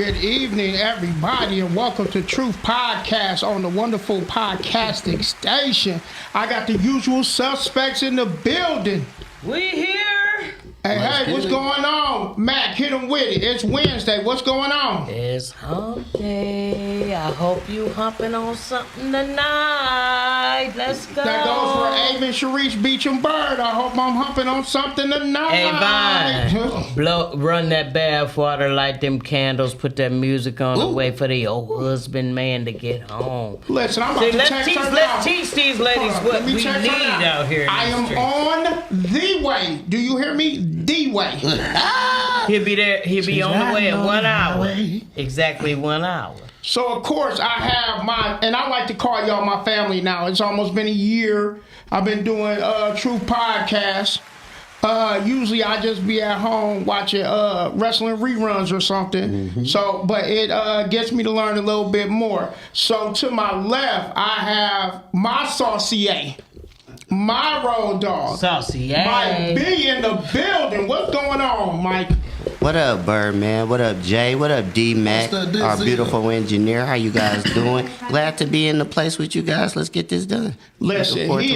Good evening, everybody, and welcome to Truth Podcast on the wonderful podcasting station. I got the usual suspects in the building. We here. Hey, what's going on? Mac, hit him with it. It's Wednesday. What's going on? It's hump day. I hope you humping on something tonight. Let's go. That goes for Avon, Sharice, Beach, and Bird. I hope I'm humping on something tonight. Avon, run that bath water, light them candles, put that music on, and wait for the old husband man to get home. Listen, I'm about to let's teach these ladies what we need out here. I am on the way. Do you hear me? The way. He'll be there. He'll be on the way in 1 hour. Exactly 1 hour. So of course I have and I like to call y'all my family now. It's almost been a year. I've been doing Truth Podcast. Usually I just be at home watching wrestling reruns or something. Mm-hmm. So, but it gets me to learn a little bit more. So to my left, I have my saucier. My road dog. Saucy, Mike B in the building. What's going on, Mike? What up, Birdman? What up, Jay? What up, D-Mac? Our beautiful engineer. How you guys doing? Glad to be in the place with you guys. Let's get this done. Listen, Mike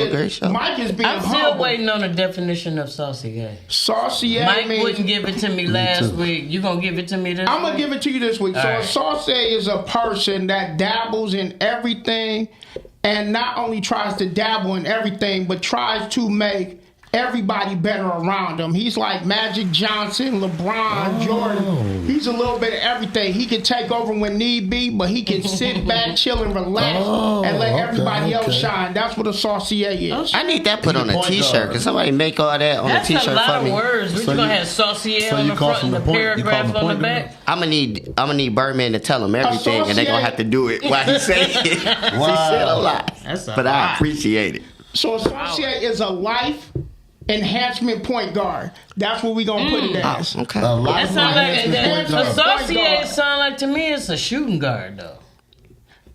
is being I'm humble. still waiting on the definition of saucier. Saucier Mike means... wouldn't give it to me last week. You gonna give it to me this week? I'm gonna give it to you this week. All so right. A saucier is a person that dabbles in everything and not only tries to dabble in everything, but tries to make everybody better around him. He's like Magic Johnson, LeBron, Jordan. He's a little bit of everything. He can take over when need be, but he can sit back, chill, and relax and let everybody else shine. That's what a saucier is. I need that put on a t-shirt. Can somebody make all that on a t-shirt for me? That's a lot of words. We're going to have saucier on the front and the paragraph on the back. I'm gonna need Birdman to tell him everything, and they're going to have to do it while he say it. Wow. He said a lot. But I appreciate it. So a saucier is a life enhancement point guard. That's what we're gonna put it as. Oh, okay. That sound like associate sound like to me it's a shooting guard though.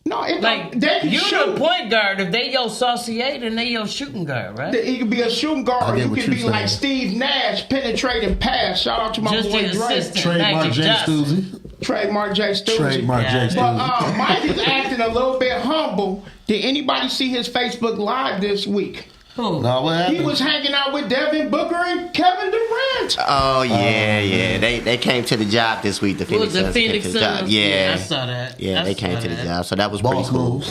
No, it like you the point guard. If they your associate, then they your shooting guard, right? He could be a shooting guard. Or you could be like Steve Nash, penetrating pass. Shout out to my boy Dre. Trademark J. Stuzy. Trademark J. Stuzy. Trademark J. Stuzy. But Mike is acting a little bit humble. Did anybody see his Facebook Live this week? Who? No, what happened? He was hanging out with Devin Booker and Kevin Durant. Oh yeah. They came to the job this week. The Phoenix Suns came to the job. Yeah, I saw that. Yeah, they came to the job, so that was pretty cool.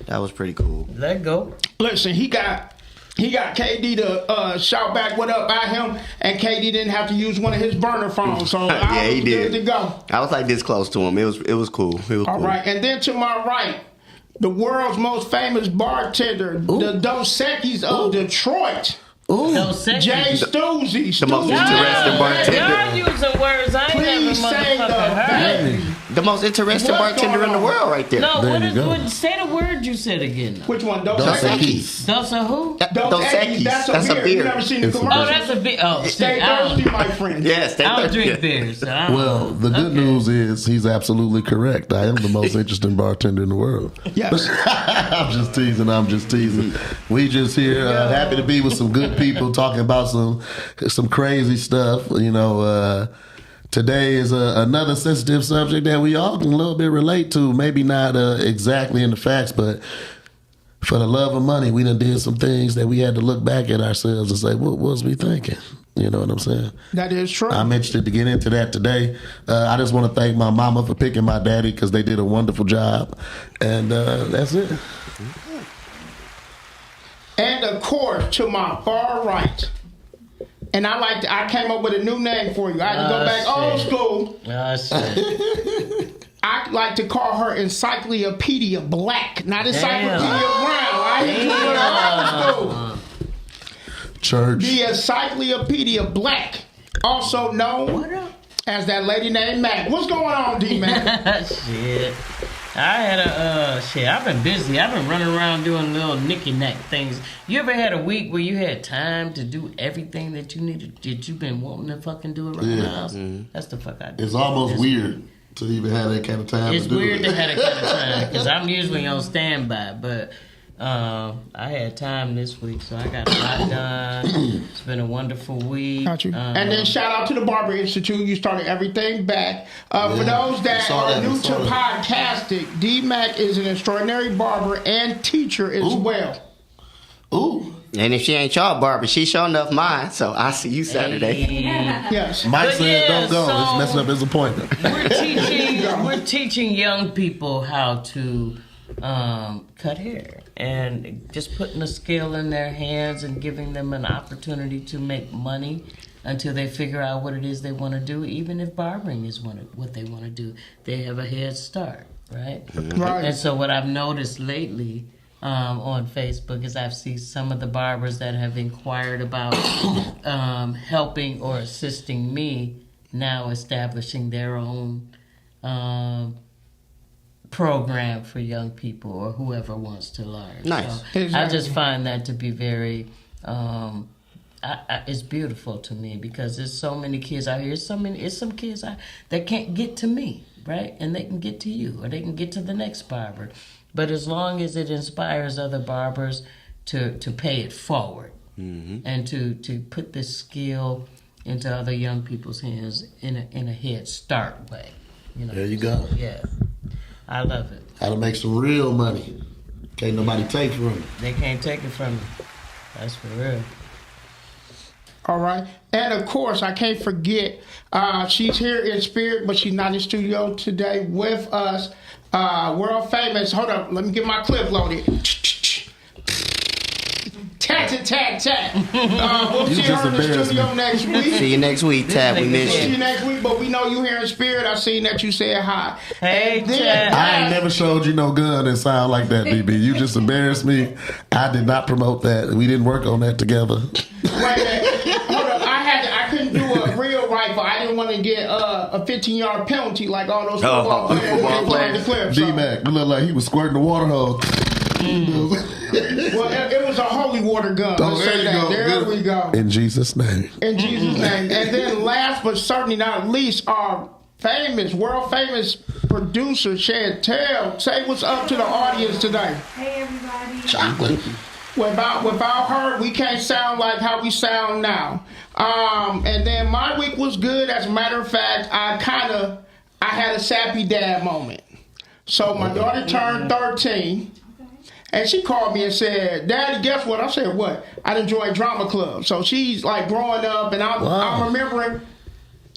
That was pretty cool. Let go. Listen, he got KD to shout back what up at him, and KD didn't have to use one of his burner phones, so yeah, he did. Good to go. I was like this close to him. It was cool. All right, and then to my right, the world's most famous bartender, the Dos Equis of Detroit. Jay Stuzy. The most interesting bartender. Y'all using words I ain't never motherfucking heard. The most interesting bartender in the world right there. No, say the word you said again. Though. Which one? Dos Equis. Dos who? Dos Equis. That's a beer. You never seen the commercial? Oh, that's a beer. Oh, stay thirsty, my friend. Yeah, stay thirsty. I don't drink beers. So well, the good news is he's absolutely correct. I am the most interesting bartender in the world. Yes. I'm just teasing. We just here happy to be with some good people talking about some crazy stuff. You know, today is another sensitive subject that we all can a little bit relate to. Maybe not exactly in the facts, but for the love of money, we done did some things that we had to look back at ourselves and say, what was we thinking? You know what I'm saying? That is true. I'm interested to get into that today. I just want to thank my mama for picking my daddy because they did a wonderful job. And that's it. And of course, to my far right, and I came up with a new name for you. I had to go back old school. I like to call her Encyclopedia Black, not Encyclopedia Brown. I hit you with old school. Church. The Encyclopedia Black, also known as that lady named Mac. What's going on, D-Mac? Shit. I had I've been busy. I've been running around doing little nicky-nack things. You ever had a week where you had time to do everything that you needed, that you've been wanting to fucking do around the house? Mm-hmm. That's the fuck I do. It's almost weird to even have that kind of time it's to do weird it. to have that kind of time because I'm usually on standby, but I had time this week, so I got a lot done. It's been a wonderful week. Got you. And then shout out to the Barber Institute. You started everything back. For those that are new to podcasting, D-Mac is an extraordinary barber and teacher as well. Ooh. And if she ain't y'all barber, she sure enough mine. So I'll see you Saturday. Hey. Yes. Mike But said, yeah, "Don't go. so- It's messing up his appointment." We're teaching young people how to cut hair and just putting a skill in their hands and giving them an opportunity to make money until they figure out what it is they want to do. Even if barbering is what they want to do, they have a head start, right? Right. And so what I've noticed lately on Facebook is I've seen some of the barbers that have inquired about helping or assisting me now establishing their own program for young people or whoever wants to learn. Nice. So I Exactly. just find that to be very, it's beautiful to me because there's so many kids out here. It's some kids that can't get to me, right? And they can get to you or they can get to the next barber. But as long as it inspires other barbers to pay it forward and to put this skill into other young people's hands in a head start way. You know? There you go. Yeah. I love it. How to make some real money. Can't nobody take from you. They can't take it from me. That's for real. All right. And of course, I can't forget, she's here in spirit, but she's not in studio today with us. World famous. Hold up. Let me get my clip loaded. Tat. We'll You see just her in the embarrassed studio me. next week. See you next week, Tab. We missed See you. you next week, but we know you here in spirit. I seen that you said hi. Hey, And then- Tab. I ain't never showed you no gun that sound like that, BB. You just embarrassed me. I did not promote that. We didn't work on that together. Wait a minute. Hold up. I couldn't do a real rifle. I didn't want to get a 15-yard penalty like all those football players. football They players. declare, so. D-Mac, it looked like he was squirting the water hose. Well, it was a holy water gun. Oh, Let's there say you that. go. There Good. we go. In Jesus' name. In Jesus' name. And then last but certainly not least, our world famous producer, Chantel. Say what's up to the audience today. Hey everybody. Chocolate. Without her, we can't sound like how we sound now. And then my week was good. As a matter of fact, I had a sappy dad moment. So my daughter turned 13. And she called me and said, "Daddy, guess what?" I said, "What?" "I done joined drama club." So she's like growing up, and I'm remembering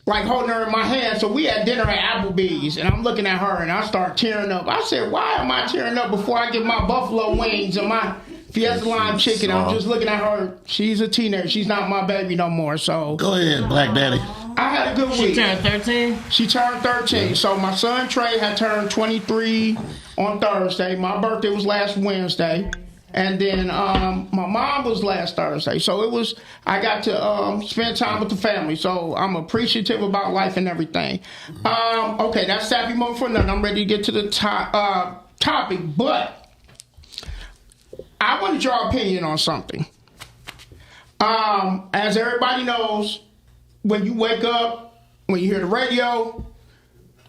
like holding her in my hand. So we had dinner at Applebee's, and I'm looking at her, and I start tearing up. I said, "Why am I tearing up before I get my buffalo wings and my Fiesta lime chicken?" I'm just looking at her. She's a teenager. She's not my baby no more. So Go ahead, Black Daddy. I had a good She week. turned 13? She turned 13. So my son Trey had turned 23 on Thursday. My birthday was last Wednesday. And then my mom was last Thursday. So I got to spend time with the family. So I'm appreciative about life and everything. Okay, that's Sappy Moment for nothing. I'm ready to get to the topic. But I wanted your opinion on something. As everybody knows, when you wake up, when you hear the radio,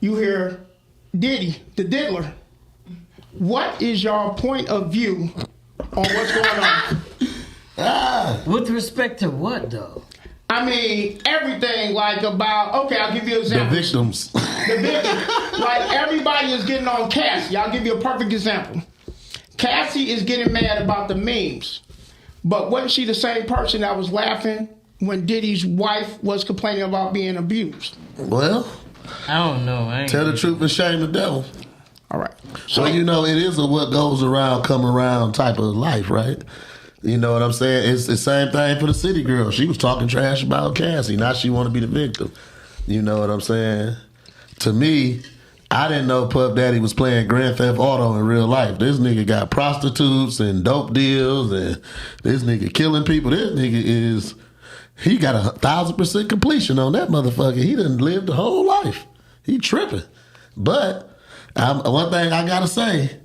you hear Diddy, the diddler. What is your point of view on what's going on? With respect to what, though? I mean, everything like about, okay, I'll give you an The example. victims. The victim. Like everybody is getting on Cassie. I'll give you a perfect example. Cassie is getting mad about the memes. But wasn't she the same person that was laughing when Diddy's wife was complaining about being abused? Well, I don't know. I ain't tell the truth and shame the devil. All right. So, you know, it is a what goes around, come around type of life, right? You know what I'm saying? It's the same thing for the city girl. She was talking trash about Cassie. Now she want to be the victim. You know what I'm saying? To me, I didn't know Puff Daddy was playing Grand Theft Auto in real life. This nigga got prostitutes and dope deals, and this nigga killing people. This nigga he got 1,000% completion on that motherfucker. He done lived the whole life. He tripping. But one thing I gotta say,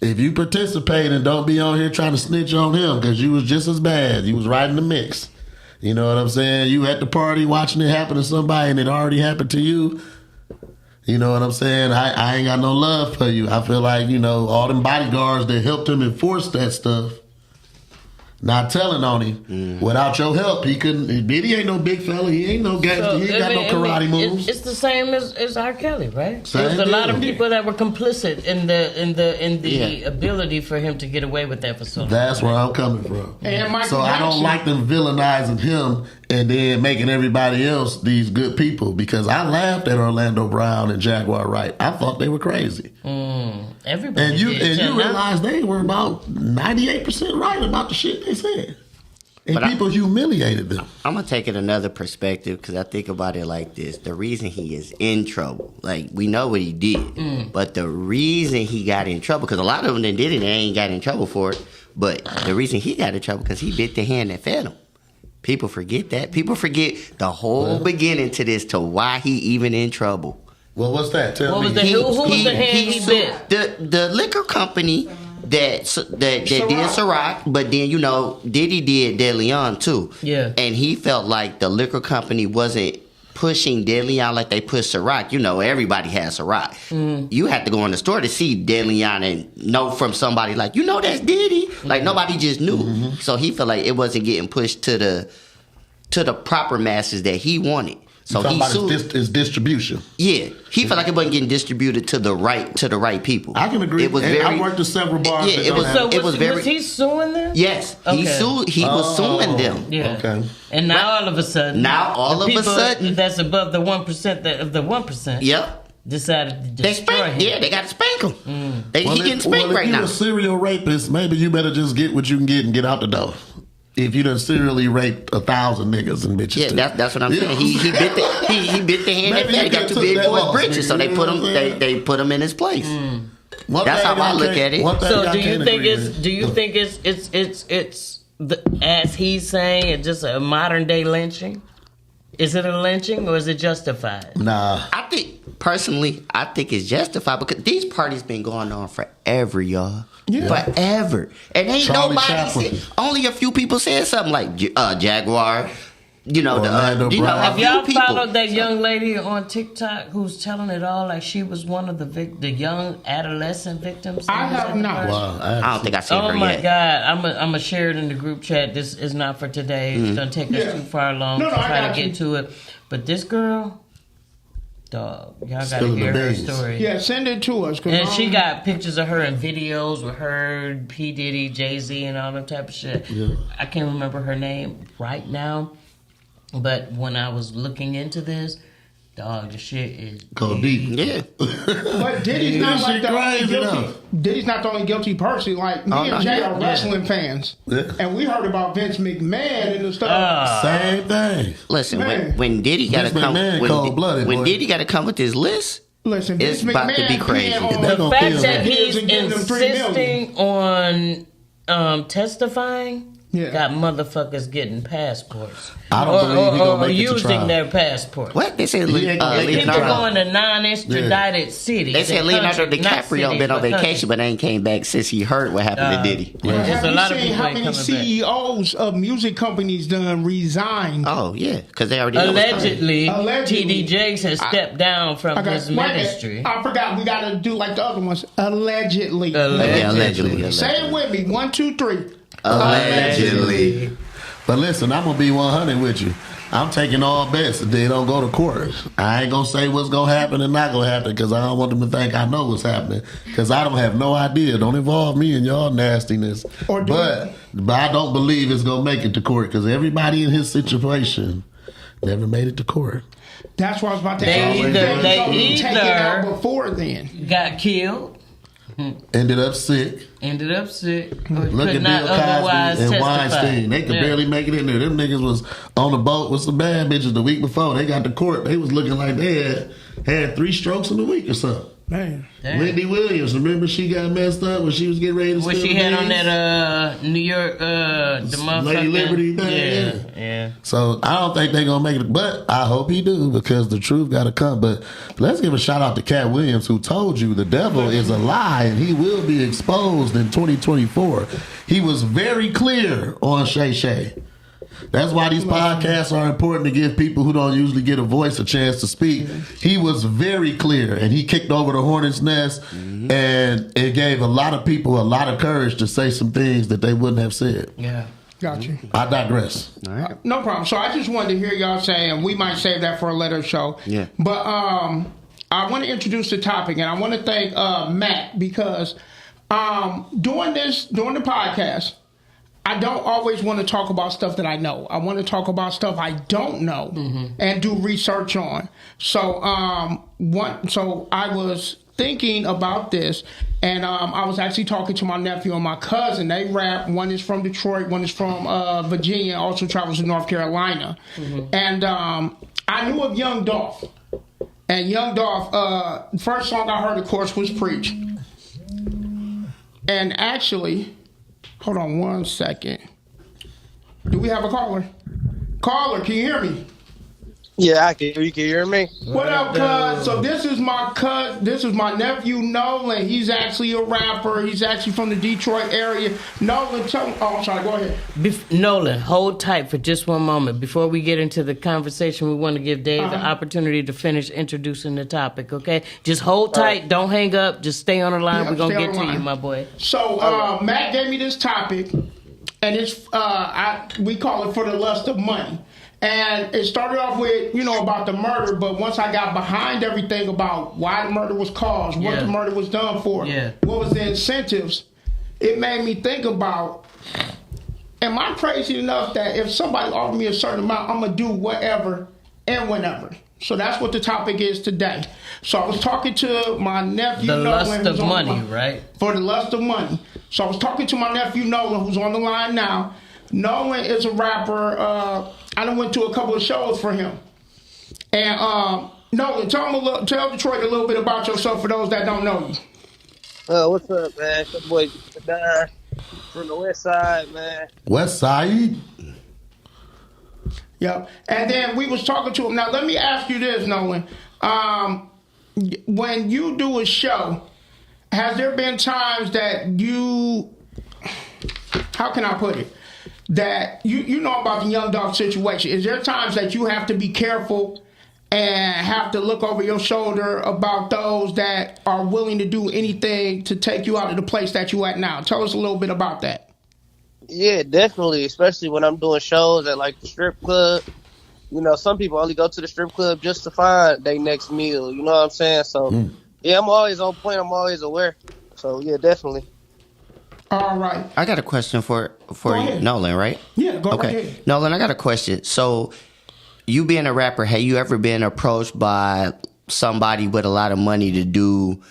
if you participate and don't be on here trying to snitch on him because you was just as bad, you was right in the mix. You know what I'm saying? You at the party watching it happen to somebody and it already happened to you. You know what I'm saying? I ain't got no love for you. I feel like, all them bodyguards that helped him enforce that stuff, not telling on him. Without your help, he couldn't. Diddy ain't no big fella. He ain't no gangster. He ain't got no karate moves. It's the same as R. Kelly, right? Same There's a lot of deal. people that were complicit in the ability for him to get away with that for so long. That's where I'm coming from. And Michael So I don't Jackson. like them villainizing him and then making everybody else these good people, because I laughed at Orlando Brown and Jaguar Wright. I thought they were crazy. Everybody And you did. Yeah, now- realize they were about 98% right about the shit they said. And But people humiliated them. I'm gonna take it another perspective because I think about it like this: the reason he is in trouble, like we know what he did, but the reason he got in trouble, because a lot of them that did it, they ain't got in trouble for it. But the reason he got in trouble because he bit the hand that fed him. People forget that. People forget the whole beginning to this, to why he even in trouble. Well, what's that? Tell What me. was the- who was the hand he bit? The liquor company that did Ciroc, but then Diddy did De Leon too. Yeah. And he felt like the liquor company wasn't pushing De Leon like they push Ciroc. Everybody has Ciroc. You have to go in the store to see De Leon and know from somebody like, that's Diddy. Like nobody just knew. So he felt like it wasn't getting pushed to the proper masses that he wanted. So Talking he about sued. his distribution. Yeah, he felt like it wasn't getting distributed to the right people. I can agree. It was And very. I worked at several bars. Yeah, that it don't was. have- So It was very. was he suing them? Yes, he Okay. sued. He was suing them. Yeah. Okay. And now all of a sudden, Now all the of a people sudden- that's above the 1% of the 1%. Yep. Decided to They destroy spank. him. Yeah, they got to spank him. He getting spanked if right you're now. a serial rapist, maybe you better just get what you can get and get out the door. If you done serially raped 1,000 niggas and bitches. Yeah, too. that's what I'm You saying. know He bit the hand that Maybe fed. you He got could've too took big that for his loss, britches, so nigga, they you put know him. what I'm saying? They put him in his place. One That's thing how I look can't- at it. one thing So I do you can't think agree it's? with. Do you think it's as he's saying, it's just a modern day lynching? Is it a lynching or is it justified? Nah. I think personally, I think it's justified because these parties been going on forever, y'all. Yeah. Forever, and ain't Charlie nobody Chaplin. said. Only a few people said something like Jaguar. Orlando Brown. a Have few y'all people. followed that young lady on TikTok who's telling it all like she was one of the young adolescent victims? I have not. Wow. I don't think I seen Oh her my yet. God! I'm gonna share it in the group chat. This is not for today. It's gonna take us Yeah. too far along No, to I try got to you. get to it. But this girl, dog, y'all gotta Spilling the hear her beans. story. Yeah, send it to us. 'cause And she got pictures of her and videos with her, P. Diddy, Jay-Z, and all that type of shit. Yeah. I can't remember her name right now, but when I was looking into this, dog, the shit is Go deep. Yeah, But Diddy's Yeah, not shit like the only crazy, guilty. though. Diddy's not the only guilty person. Like me Oh, and no, Jay yeah, are yeah. wrestling fans, Yeah. and we heard about Vince McMahon and the stuff. Same thing. listen. Man. When Diddy got to Vince come, McMahon when, cold-blooded, when boy. Diddy got to come with this list, Listen, it's Vince about to McMahon be crazy. being on They're the gonna fact feel that that. he's and giving them $3 million. insisting on testifying. Yeah. Got motherfuckers getting passports. I don't believe he gonna make it to using trial. their passport. what they said, He ain't gonna make it to People trial. going to non-extradited cities. They said and Leonardo countries, not DiCaprio cities, been on but vacation, but ain't came back since he heard what happened to Diddy. There's Have a you lot of seen people how ain't many coming back. CEOs of music companies done resigned? Oh yeah, because they already know what's coming. Allegedly, Allegedly. TD Jakes has stepped down from his wait a minute. ministry. I forgot. We got to do like the other ones. Allegedly. Yeah, allegedly. Say it with me. 1, 2, 3. Allegedly. But listen, I'm gonna be 100 with you. I'm taking all bets that they don't go to court. I ain't gonna say what's gonna happen and not gonna happen because I don't want them to think I know what's happening because I don't have no idea. Don't involve me in y'all nastiness. Or do but I don't believe it's gonna make it to court because everybody in his situation never made it to court. That's what I was about to They say. either- they Take it out either- before then. Got killed, Ended up sick. ended up sick, or Look could at not Bill otherwise Cosby and testify. Weinstein. They could Yeah. barely make it in there. Them niggas was on the boat with some bad bitches the week before. They got to court. They was looking like they had 3 strokes in a week or something. Man. Damn. Wendy Williams, remember she got messed up when she was getting ready to What spill she the had on beans? that New York the motherfucker Lady Liberty thing, yeah. So I don't think they're gonna make it, but I hope he do because the truth gotta come. But let's give a shout out to Cat Williams who told you the devil is a lie and he will be exposed in 2024. He was very clear on Shay Shay. That's why these podcasts are important, to give people who don't usually get a voice a chance to speak. He was very clear, and he kicked over the hornet's nest, and it gave a lot of people a lot of courage to say some things that they wouldn't have said. Yeah. Got you. I digress. All right. No problem. So I just wanted to hear y'all saying, we might save that for a later show. Yeah. But I want to introduce the topic, and I want to thank Matt, because doing the podcast, I don't always want to talk about stuff that I know. I want to talk about stuff I don't know and do research on. So so I was thinking about this, and I was actually talking to my nephew and my cousin. They rap. One is from Detroit, one is from Virginia, also travels to North Carolina. And I knew of Young Dolph. And Young Dolph, the first song I heard, of course, was Preach. And actually, hold on one second. Do we have a caller? Caller, can you hear me? Yeah, I can. You can hear me? What up, cuz? So this is my cousin. This is my nephew, Nolan. He's actually a rapper. He's actually from the Detroit area. Nolan, tell me. Oh, I'm sorry. Go ahead. Nolan, hold tight for just one moment. Before we get into the conversation, we want to give Dave the opportunity to finish introducing the topic, okay? Just hold tight. Don't hang up. Just stay on the line. Yeah, We're going to stay get on to the you, line. my boy. So Matt gave me this topic, and it's we call it For the Lust of Money. And it started off with, about the murder, but once I got behind everything about why the murder was caused, what the murder was done for, what was the incentives, it made me think about, am I crazy enough that if somebody offered me a certain amount, I'm going to do whatever and whenever? So that's what the topic is today. So I was talking to my nephew The Nolan. lust of money, right? For the lust of money. So I was talking to my nephew Nolan, who's on the line now. Nolan is a rapper. I done went to a couple of shows for him. And Nolan, tell Detroit a little bit about yourself for those that don't know you. What's up, man? It's your boy Don from the West Side, man. West Side? Yep. And then we was talking to him. Now let me ask you this, Nolan. When you do a show, has there been times that how can I put it? That you know about the Young Dolph situation. Is there times that you have to be careful and have to look over your shoulder about those that are willing to do anything to take you out of the place that you at now? Tell us a little bit about that. Yeah, definitely. Especially when I'm doing shows at like the strip club. Some people only go to the strip club just to find their next meal. You know what I'm saying? So, yeah, I'm always on point. I'm always aware. So, yeah, definitely. All right. I got a question for you, Nolan, right? Yeah, go okay. right ahead. Nolan, I got a question. So, you being a rapper, have you ever been approached by somebody with a lot of money to do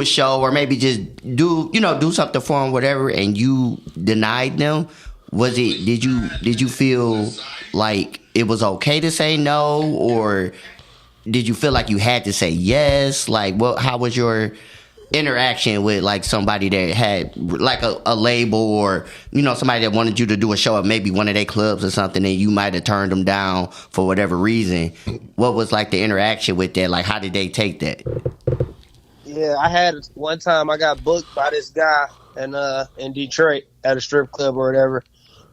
a show, or maybe just do something for them, whatever, and you denied them? Did you feel like it was okay to say no, or did you feel like you had to say yes? Like, how was your interaction with like somebody that had like a label, or somebody that wanted you to do a show at maybe one of their clubs or something, and you might have turned them down for whatever reason? What was like the interaction with that? Like, how did they take that? Yeah, I had one time I got booked by this guy in Detroit at a strip club or whatever.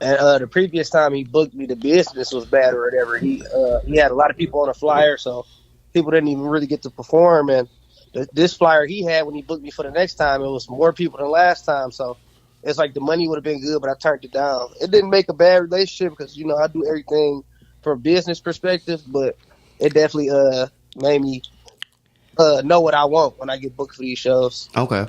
And the previous time he booked me, the business was bad or whatever. He had a lot of people on a flyer, so people didn't even really get to perform. And this flyer he had when he booked me for the next time, it was more people than last time. So it's like the money would have been good, but I turned it down. It didn't make a bad relationship because, I do everything from a business perspective, but it definitely made me know what I want when I get booked for these shows. Okay.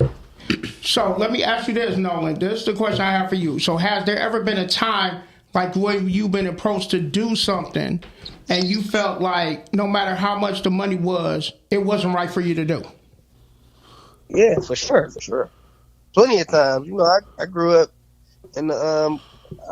So let me ask you this, Nolan. This is the question I have for you. So has there ever been a time like when you've been approached to do something and you felt like no matter how much the money was, it wasn't right for you to do? Yeah, for sure. Plenty of times. I grew up in the, I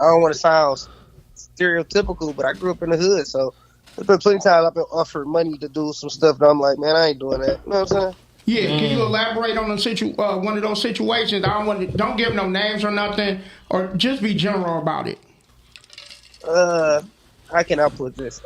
don't want to sound stereotypical, but I grew up in the hood. So there's been plenty of times I've been offered money to do some stuff that I'm like, man, I ain't doing that. You know what I'm saying? Yeah, can you elaborate on one of those situations? Don't give no names or nothing, or just be general about it. How can I put this?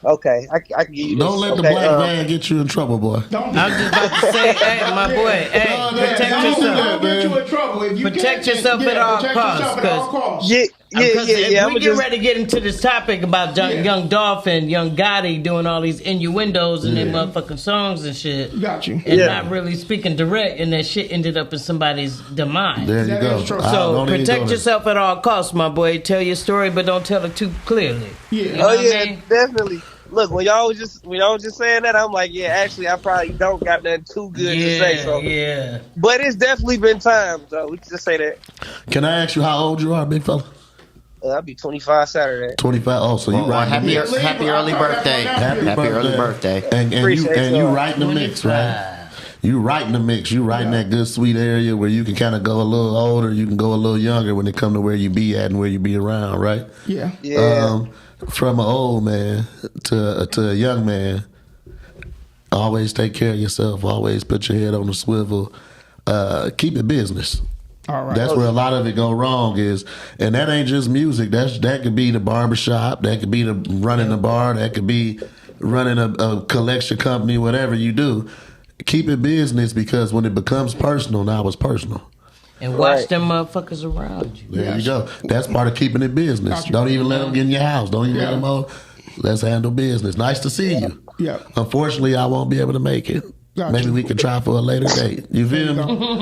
Okay, I can give you this. Don't let the Okay, black man get you in trouble, boy. Don't I was just about to say, hey, my boy, hey, No, protect don't do yourself. that. get you in trouble. If you Protect get- yourself at all protect costs, yourself at all 'cause- costs. Yeah. Because if I'm we get ready to get into this topic about Young Dolph and Young Gotti doing all these innuendos in their motherfucking songs and shit, Got you. and Yeah. not really speaking direct, and that shit ended up in somebody's demise. There you That go. is true. I So don't even protect go there. yourself at all costs, my boy. Tell your story, but don't tell it too clearly. Yeah. You know Oh what I yeah, mean? definitely. Look, when y'all was just saying that, I'm like, yeah, actually, I probably don't got nothing too good to say. So, Yeah. but it's definitely been times. So we can just say that. Can I ask you how old you are, big fella? I'll be 25 Saturday. 25. Oh, so you Well, right. happy, Leave, happy I'll early tell that birthday. for Happy Happy early birthday. And you Appreciate and you y'all. right in the mix, right? You right in the mix. You right in that good sweet area where you can kind of go a little older, you can go a little younger when it come to where you be at and where you be around, right? Yeah. Yeah. From an old man to a young man, always take care of yourself. Always put your head on the swivel. Keep it business. All right. That's where a lot of it go wrong is, and that ain't just music. That could be the barbershop. That could be the running the bar. That could be running a collection company. Whatever you do, keep it business because when it becomes personal, now it's personal. And watch Right. them motherfuckers around you. There you go. That's part of keeping it business. Got you. Don't even let them get in your house. Don't even let Yeah. them. Let's handle business. Nice to see you. Yeah. Unfortunately, I won't be able to make it. Got Maybe you. we can try for a later date. You feel me?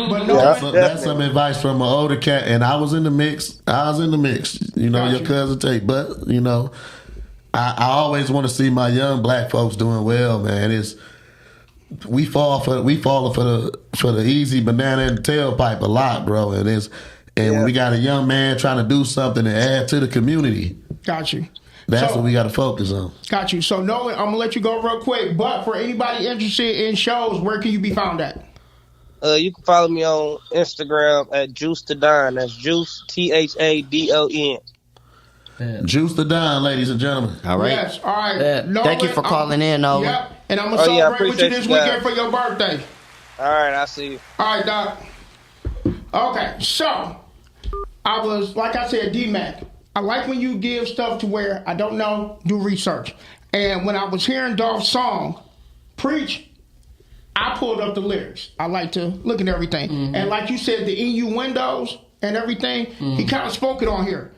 But no, Yeah. That's some advice from an older cat, and I was in the mix. You know, Got your you. cousin Tate. But you know, I always want to see my young black folks doing well, man. We fall for the easy banana and tailpipe a lot, bro. And when we got a young man trying to do something and add to the community, got you. that's So- what we got to focus on. Got you. So, Nolan, I'm going to let you go real quick. But for anybody interested in shows, where can you be found at? You can follow me on Instagram at Juice to Don. That's Juice THADON. Juice the Don, ladies and gentlemen. All right. Yes. All right. Yeah. Nolan, Thank you for calling in, Nolan. Yep. And I'm going Oh, to yeah, I celebrate with you appreciate this you guys. weekend for your birthday. All right, I see you. All right, Doc. Okay, so I was, like I said, D-Mac. I like when you give stuff to where I don't know, do research. And when I was hearing Dolph's song, Preach, I pulled up the lyrics. I like to look at everything. Mm-hmm. And like you said, the innuendos and everything, he kind of spoke it on here.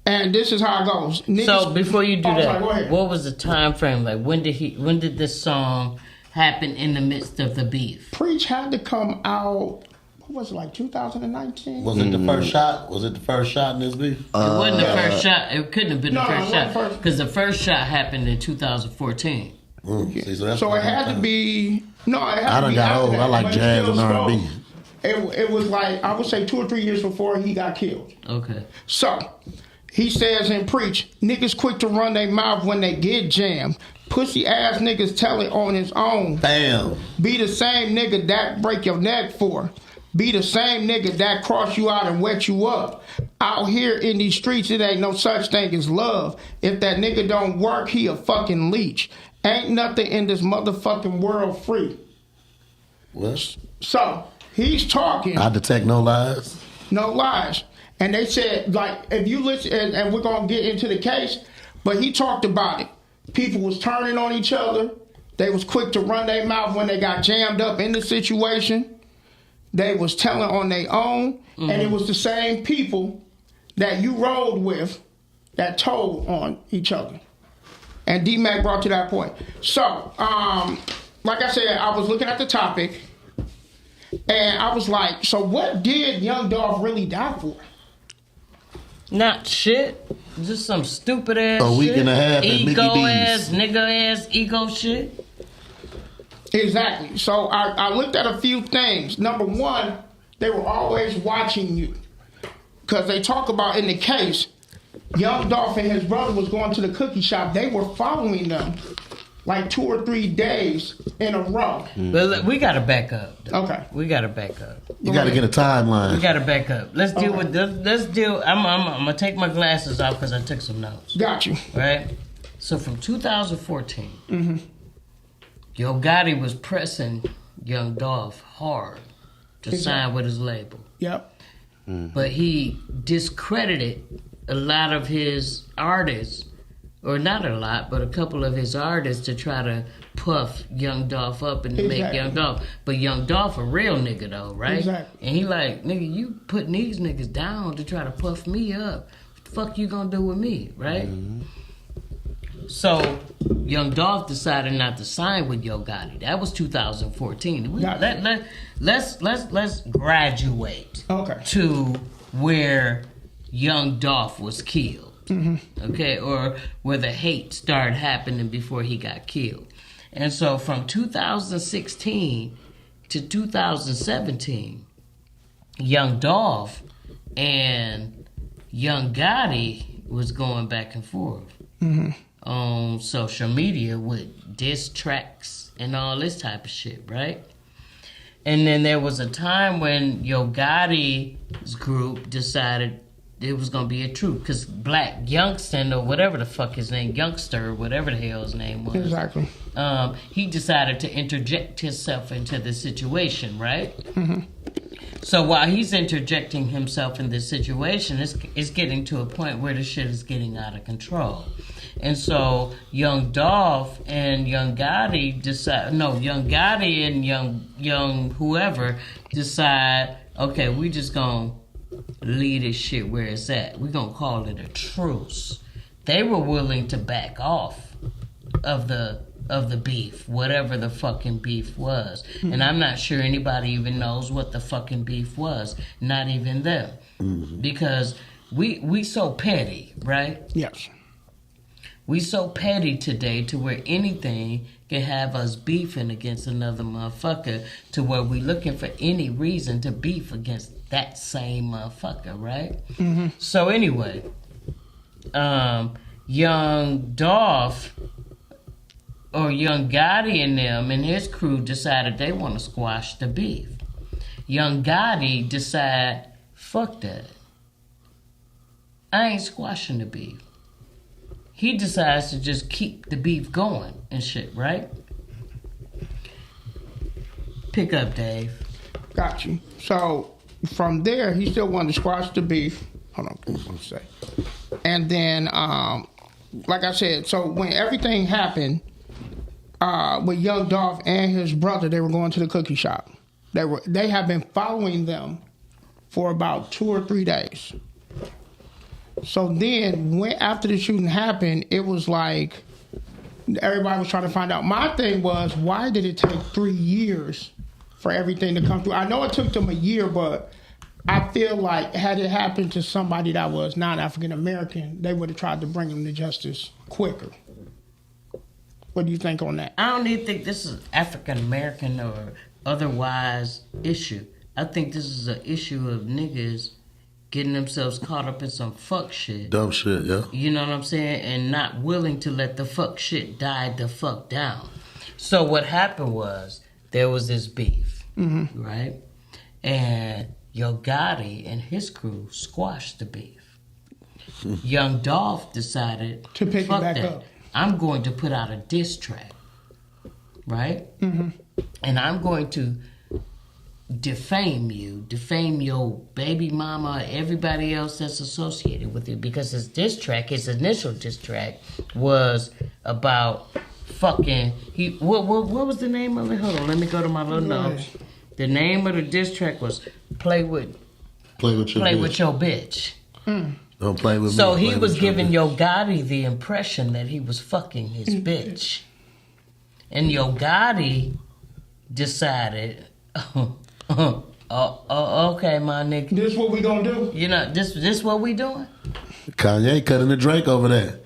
And this is how it goes. Niggas, So before you do Oh, that, sorry, go ahead. what was the time frame? Like when did this song happen in the midst of the beef? Preach had to come out, what was it, like 2019? Was it the first shot? Was it the first shot in this beef? It wasn't the first shot. It couldn't have been No, the it first wasn't shot first. because the first shot happened in 2014. See, that's So it had to be, no, it had I to done be got after old. that, I like but it jazz still and R&B. spoke. It was like, I would say 2 or 3 years before he got killed. Okay. So, he says in Preach, niggas quick to run their mouth when they get jammed. Pussy ass niggas tell it on his own. Bam. Be the same nigga that break your neck for. Be the same nigga that cross you out and wet you up. Out here in these streets, it ain't no such thing as love. If that nigga don't work, he a fucking leech. Ain't nothing in this motherfucking world free. What? So, he's talking. I detect no lies. No lies. And they said, like, if you listen, and we're going to get into the case, but he talked about it. People was turning on each other. They was quick to run their mouth when they got jammed up in the situation. They was telling on their own. And it was the same people that you rode with that told on each other. And D-Mac brought to that point. So, like I said, I was looking at the topic. And I was like, so what did Young Dolph really die for? Not shit. Just some stupid ass A week shit. and a half at Mickey Ego D's. ass, nigga ass, ego shit. Exactly. So I looked at a few things. Number one, they were always watching you. Because they talk about in the case, Young Dolph and his brother was going to the cookie shop. They were following them like 2 or 3 days in a row. But look, we gotta back up. Okay. We gotta back up. You got to get a timeline. We gotta back up. Let's deal Okay. with this. Let's deal. I'm gonna take my glasses off because I took some notes. Got you. Right. So from 2014, Yo Gotti was pressing Young Dolph hard to sign with his label, Yep. but he discredited a lot of his artists or not a lot, but a couple of his artists to try to puff Young Dolph up and make Exactly. Young Dolph. But Young Dolph a real nigga though, right? Exactly. And he like, nigga, you putting these niggas down to try to puff me up. What the fuck you gonna do with me, right? So Young Dolph decided not to sign with Yo Gotti. That was 2014. Gotcha. Let's graduate Okay. to where Young Dolph was killed. Okay, or where the hate started happening before he got killed. And so from 2016 to 2017, Young Dolph and Young Gotti was going back and forth on social media with diss tracks and all this type of shit, right? And then there was a time when Yo Gotti's group decided it was gonna be a truth, because Black Youngster or whatever the fuck his name, Youngster, whatever the hell his name was, Exactly. he decided to interject himself into the situation, right? So while he's interjecting himself in this situation, it's getting to a point where the shit is getting out of control. And so Young Dolph and Young Gotti Young Gotti and young whoever decide, okay, we just gonna leave this shit where it's at. We're gonna call it a truce. They were willing to back off of the beef, whatever the fucking beef was. And I'm not sure anybody even knows what the fucking beef was. Not even them. Because we so petty, right? Yes. We so petty today to where anything can have us beefing against another motherfucker, to where we looking for any reason to beef against that same motherfucker, right? So anyway, Young Dolph or Young Gotti and them and his crew decided they want to squash the beef. Young Gotti decided, fuck that. I ain't squashing the beef. He decides to just keep the beef going and shit, right? Pick up, Dave. Got you. So from there, he still wanted to squash the beef. Hold on, what want to say? And then, like I said, so when everything happened with Young Dolph and his brother, they were going to the cookie shop. They have been following them for about 2 or 3 days. So then, after the shooting happened, it was like everybody was trying to find out. My thing was, why did it take 3 years for everything to come through? I know it took them a year, but I feel like had it happened to somebody that was not African American, they would have tried to bring them to justice quicker. What do you think on that? I don't even think this is African American or otherwise issue. I think this is an issue of niggas getting themselves caught up in some fuck shit. Dumb shit, yeah. You know what I'm saying? And not willing to let the fuck shit die the fuck down. So what happened was, there was this beef, right? And Yo Gotti and his crew squashed the beef. Young Dolph decided To pick it fuck back that. up. I'm going to put out a diss track, right? And I'm going to defame you, defame your baby mama, everybody else that's associated with it, because his diss track, his initial diss track, was about fucking. What was the name of it? Hold on, let me go to my little notes. The name of the diss track was "Play with Your Bitch." Don't play with me. So he play was with your giving bitch. Yo Gotti the impression that he was fucking his bitch. And Yo Gotti decided, okay, my nigga. This what we gonna do? You know, this what we doing? Kanye cutting the Drake over there.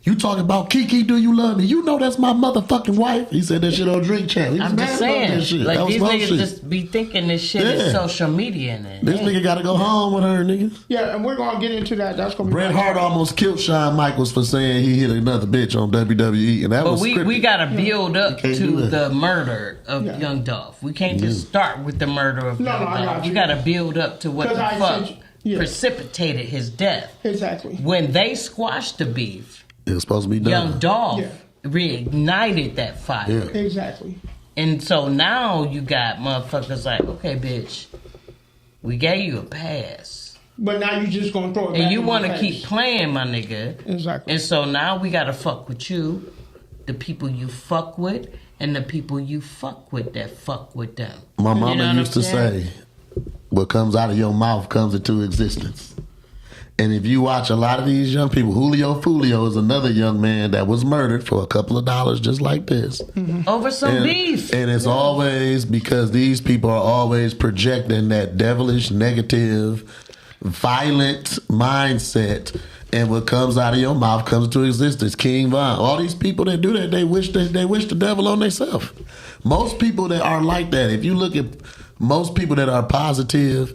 You talking about Kiki, do you love me? You know that's my motherfucking wife. He said that shit on Drink Chat. He was I'm mad just about that saying, shit. like That was these my niggas shit. just be thinking this shit Yeah. is social media and it. This nigga gotta go home with her, nigga. Yeah, and we're gonna get into that. That's gonna be Bret Hart almost killed Shawn Michaels for saying he hit another bitch on WWE, and that But was we scripted. gotta build up can't to do that. the murder of Yeah. Young Dolph. We can't just start with the murder of No, Young no, I Dolph. got We you. gotta build up to what the 'Cause I fuck said- yeah. precipitated his death. Exactly. When they squashed the beef, It was supposed to be done. Young Dolph Yeah. reignited that fire. Yeah. Exactly. And so now you got motherfuckers like, okay, bitch, we gave you a pass. But now you just gonna throw it back And you in want my to face. keep playing, my nigga. Exactly. And so now we got to fuck with you, the people you fuck with, and the people you fuck with that fuck with them. My You know mama what used to I'm saying? say, what comes out of your mouth comes into existence. And if you watch a lot of these young people, Julio Fulio is another young man that was murdered for a couple of dollars just like this. Over some And, beef. and it's always because these people are always projecting that devilish, negative, violent mindset. And what comes out of your mouth comes into existence. King Von, all these people that do that, they wish the devil on themselves. Most people that are like that, if you look at most people that are positive,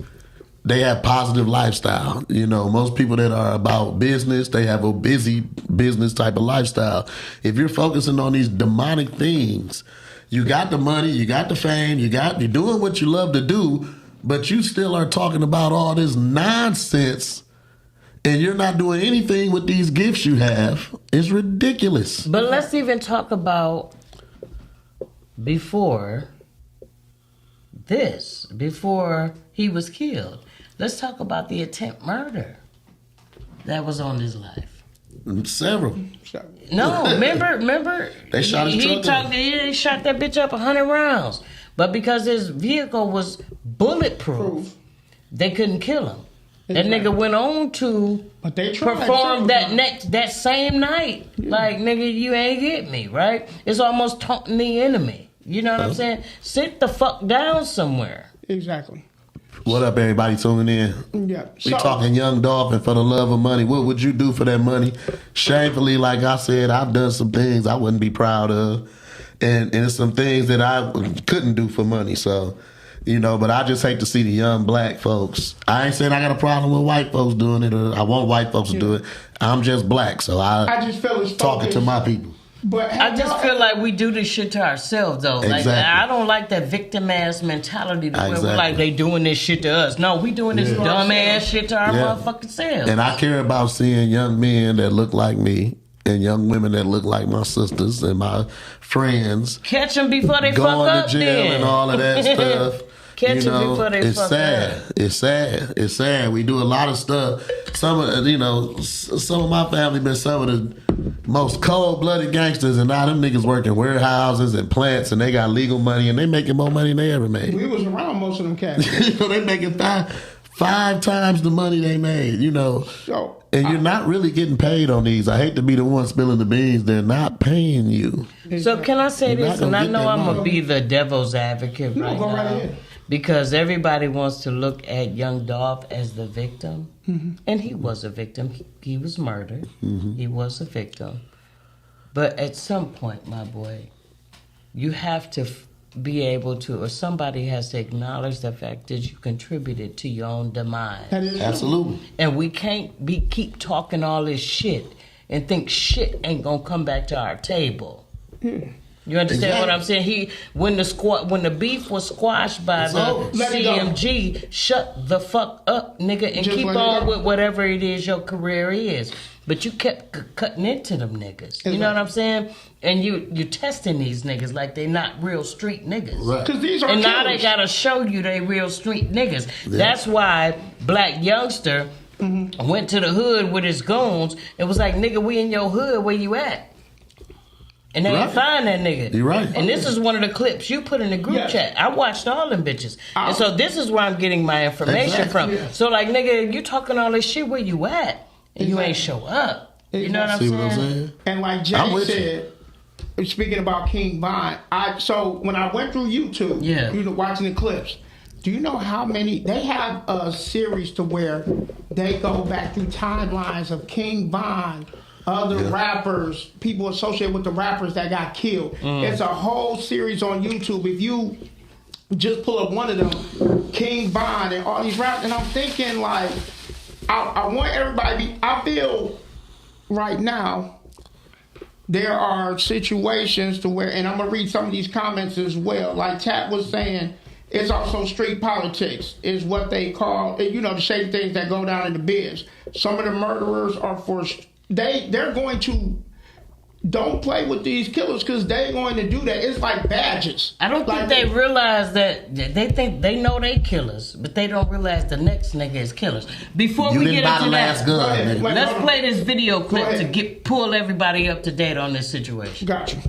they have positive lifestyle. You know, most people that are about business, they have a busy business type of lifestyle. If you're focusing on these demonic things, you got the money, you got the fame, you're doing what you love to do, but you still are talking about all this nonsense and you're not doing anything with these gifts you have. It's ridiculous. But let's even talk about before he was killed. Let's talk about the attempt murder that was on his life. Several. No, remember? They shot his truck up. They shot that bitch up 100 rounds. But because his vehicle was bulletproof, they couldn't kill him. That nigga went on to But they tried perform several that same night. Like, nigga, you ain't get me, right? It's almost taunting the enemy. You know what I'm saying? Sit the fuck down somewhere. Exactly. What up, everybody tuning in? Yeah. We talking Young Dolphin for the love of money. What would you do for that money? Shamefully, like I said, I've done some things I wouldn't be proud of. And it's some things that I couldn't do for money. So, you know, but I just hate to see the young black folks. I ain't saying I got a problem with white folks doing it or I want white folks to do it. I'm just black, so I just feel it's talking to focused. my people. But I just feel like we do this shit to ourselves, though. Like, Exactly. I don't like that victim ass mentality to where we're Exactly. like, they doing this shit to us. No, we doing this dumb ass shit to our motherfucking selves. And I care about seeing young men that look like me and young women that look like my sisters and my friends Catch them before they fuck going up, to jail then. and all of that stuff. Catch them before they it's fuck sad. up. It's sad. It's sad. We do a lot of stuff. Some of my family been some of the most cold-blooded gangsters, and now them niggas working warehouses and plants, and they got legal money, and they making more money than they ever made. we was around most of them cats. You know, they making five times the money they made. You know, So and you're not really getting paid on these. I hate to be the one spilling the beans. They're not paying you. So can I say You're this? not And I gonna get know that I'm going to money. be the devil's advocate right go now. right ahead. Because everybody wants to look at Young Dolph as the victim. And he was a victim. He was murdered. He was a victim. But at some point, my boy, you have to be able to, or somebody has to acknowledge the fact that you contributed to your own demise. that is Absolutely. And we can't keep talking all this shit and think shit ain't gonna come back to our table. You understand what I'm saying? When the beef was squashed by It's the over. Let it go. CMG, shut the fuck up, nigga, and Just keep let it on go. with whatever it is your career is. But you kept cutting into them niggas. You know what I'm saying? And you testing these niggas like they not real street niggas. Right. Because these are And now they killers. gotta show you they real street niggas. That's why Black Youngster went to the hood with his goons and was like, nigga, we in your hood, where you at? And they Right. ain't find that nigga. You're right. And this is one of the clips you put in the group Yes. chat. I watched all them bitches. And so this is where I'm getting my information Exactly. from. So like, nigga, you talking all this shit, where you at? And you ain't show up. You know what I'm See saying? what I'm saying? And like I'm Jay with said, speaking about King Von, so when I went through YouTube, Yeah. watching the clips, do you know how many they have a series to where they go back through timelines of King Von, other rappers, people associated with the rappers that got killed. It's a whole series on YouTube. If you just pull up one of them, King Von and all these rappers, and I'm thinking like, I want everybody. I feel right now there are situations to where, and I'm gonna read some of these comments as well. Like Tat was saying, it's also street politics, is what they call, the same things that go down in the biz. Some of the murderers are they're going to don't play with these killers because they're going to do that. It's like badges. I don't like think they realize that they think they know they killers, but they don't realize the next nigga is killers. Before You we didn't get buy the into last that, gun, Go ahead. nigga. Wait, let's hold on. play this video clip to ahead. pull everybody up to date on this situation. Got you.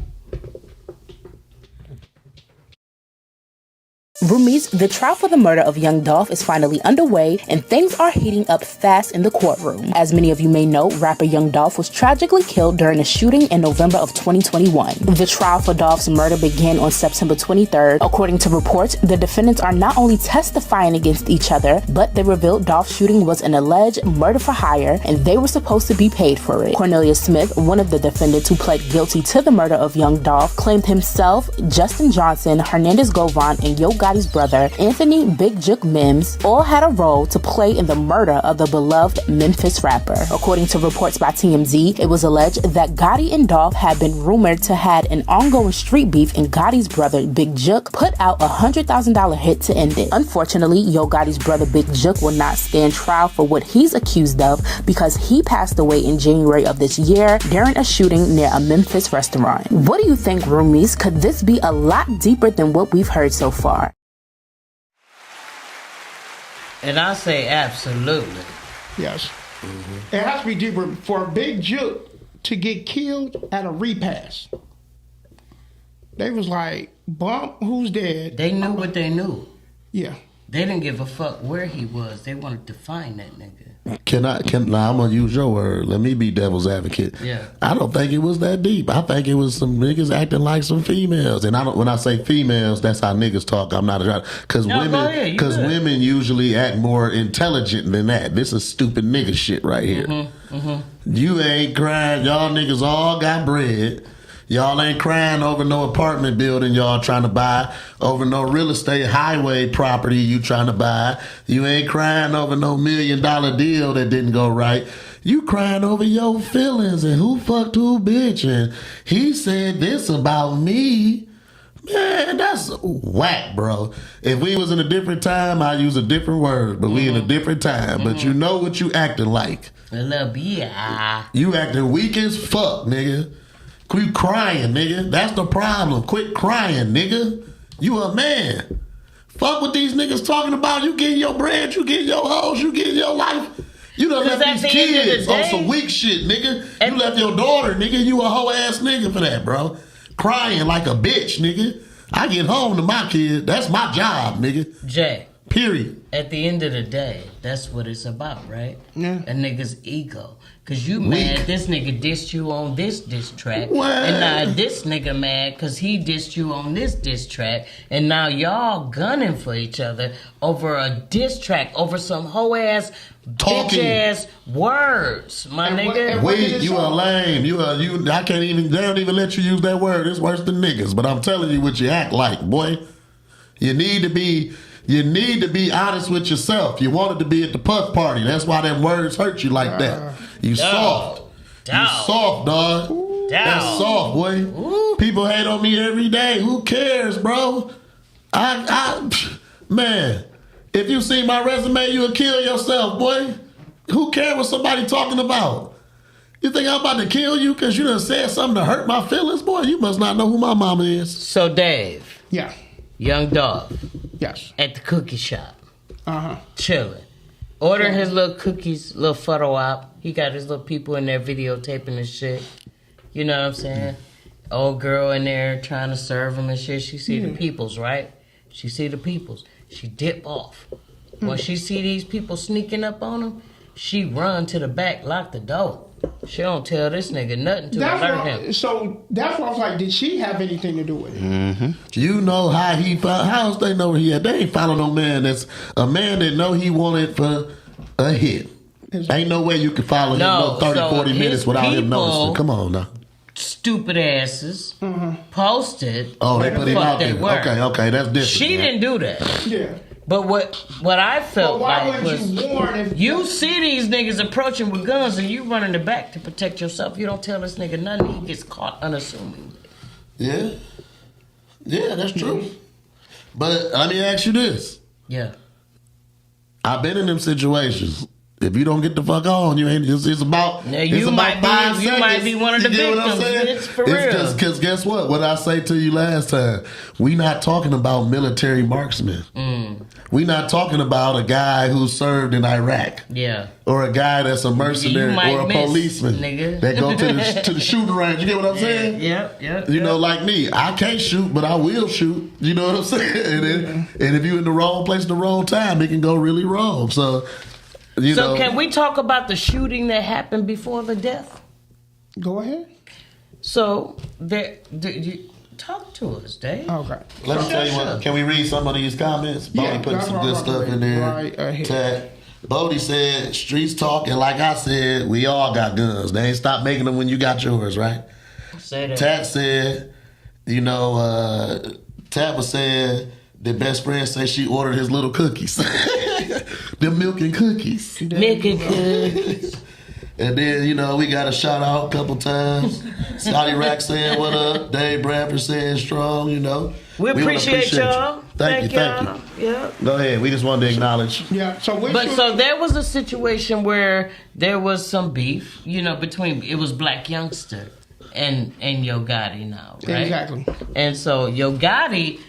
Roomies, the trial for the murder of Young Dolph is finally underway, and things are heating up fast in the courtroom. As many of you may know, rapper Young Dolph was tragically killed during a shooting in November of 2021. The trial for Dolph's murder began on September 23rd. According to reports, the defendants are not only testifying against each other, but they revealed Dolph's shooting was an alleged murder for hire, and they were supposed to be paid for it. Cornelius Smith, one of the defendants who pled guilty to the murder of Young Dolph, claimed himself, Justin Johnson, Hernandez Govan, and Yo Gotti's brother, Anthony Big Jook Mims, all had a role to play in the murder of the beloved Memphis rapper. According to reports by TMZ, it was alleged that Gotti and Dolph had been rumored to had an ongoing street beef, and Gotti's brother, Big Jook, put out a $100,000 hit to end it. Unfortunately, Yo Gotti's brother, Big Jook, will not stand trial for what he's accused of because he passed away in January of this year during a shooting near a Memphis restaurant. What do you think, roomies? Could this be a lot deeper than what we've heard so far? And I say absolutely. Yes. It has to be deeper for Big Jook to get killed at a repass. They was like, bump, who's dead? They knew what they knew. Yeah. They didn't give a fuck where he was. They wanted to find that nigga. Now I'm gonna use your word. Let me be devil's advocate. Yeah. I don't think it was that deep. I think it was some niggas acting like some females. And when I say females, that's how niggas talk. I'm not a because No, go ahead, you good. women usually act more intelligent than that. This is stupid nigga shit right here. You ain't crying. Y'all niggas all got bread. Y'all ain't crying over no apartment building y'all trying to buy, over no real estate highway property you trying to buy. You ain't crying over no $1 million deal that didn't go right. You crying over your feelings and who fucked who, bitch, and he said this about me. Man, that's whack, bro. If we was in a different time, I'd use a different word, but we in a different time. But you know what you acting like. A little bit. You acting weak as fuck, nigga. Quit crying, nigga. That's the problem. Quit crying, nigga. You a man. Fuck what these niggas talking about. You getting your bread, you getting your hoes, you getting your life. You done left these kids on some weak shit, nigga. You left your daughter, nigga. You a hoe ass nigga for that, bro. Crying like a bitch, nigga. I get home to my kid. That's my job, nigga. Jay. Period. At the end of the day, that's what it's about, right? Yeah. A nigga's ego. Cause you mad this nigga dissed you on this diss track. What? And now this nigga mad cause he dissed you on this diss track. And now y'all gunning for each other over a diss track, over some hoe ass, Talking. bitch ass words, my And what- nigga. and Wait, you a lame. You I can't even, they don't even let you use that word. It's worse than niggas. But I'm telling you what you act like, boy. You need to be honest with yourself. You wanted to be at the puff party. That's why them words hurt you like that. You soft. You soft, dog. That's soft, boy. People hate on me every day. Who cares, bro? Man, if you see my resume, you'll kill yourself, boy. Who cares what somebody talking about? You think I'm about to kill you because you done said something to hurt my feelings? Boy, you must not know who my mama is. So Dave, Yeah. Young Dolph, Yes. at the cookie shop, Uh-huh. chilling, ordering his little cookies, little photo op. He got his little people in there videotaping his shit. You know what I'm saying? Old girl in there trying to serve him and shit. She see the peoples, right? She see the peoples. She dip off. When she see these people sneaking up on him, she run to the back, lock the door. She don't tell this nigga nothing to alert him. So that's why I was like, did she have anything to do with it? You know how he found. How else they know where he at? They ain't follow no man that's a man that know he wanted for a hit. Ain't no way you can follow him no 30, so 40 minutes his without him people- noticing. Come on now. Stupid asses posted. Oh, they where put the him fuck out they there. were. Okay, that's different. She didn't do that. Yeah. But what I But felt why like wouldn't was you warn if you see these niggas approaching with guns and you running the back to protect yourself. You don't tell this nigga nothing. He gets caught unassuming. Yeah. Yeah, that's true. But let me ask you this. Yeah. I've been in them situations. If you don't get the fuck on, you ain't. It's about. Yeah, it's you about might 5 be. You might be one of the You get what I'm victims. saying? It's for It's real. just because guess what? What I say to you last time, we not talking about military marksmen. We not talking about a guy who served in Iraq. Yeah. Or a guy that's a mercenary You might or a miss, policeman nigga. that go to the shooting range. You get what I'm saying? Yep. You know, like me, I can't shoot, but I will shoot. You know what I'm saying? And if you're in the wrong place at the wrong time, it can go really wrong. So, you know. So can we talk about the shooting that happened before the death? Go ahead. So you talk to us, Dave. Okay. Let me tell you what. Can we read some of these comments? Bodie Yeah, putting that's some what good I'm stuff gonna in there. read right ahead. Tat. Bodie said, streets talking. Like I said, we all got guns. They ain't stop making them when you got yours, right? Say that. Tat said, you know, Tat was saying that best friend say she ordered his little cookies. Them milk and cookies. Milk and cookies. And then, you know, we got a shout out a couple times. Scotty Rack saying what up. Dave Bradford saying strong, you know. We wanna appreciate y'all. Thank you. Yeah. Go ahead. We just wanted to acknowledge. Yeah. So So there was a situation where there was some beef, you know, between it was Black Youngster and Yo Gotti now, right? Exactly. And so Yo Gotti,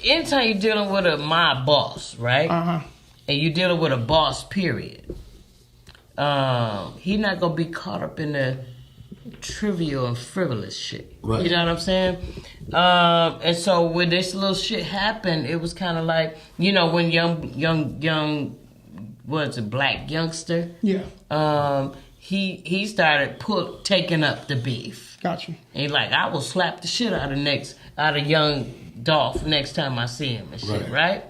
anytime you're dealing with a mob boss, right? And you're dealing with a boss, period. He not gonna be caught up in the trivial and frivolous shit. Right. You know what I'm saying? And so when this little shit happened, it was kind of like, you know, when young, what's it, Black Youngster? Yeah. He started taking up the beef. Got you. And he like, I will slap the shit out of young Dolph next time I see him and shit, right?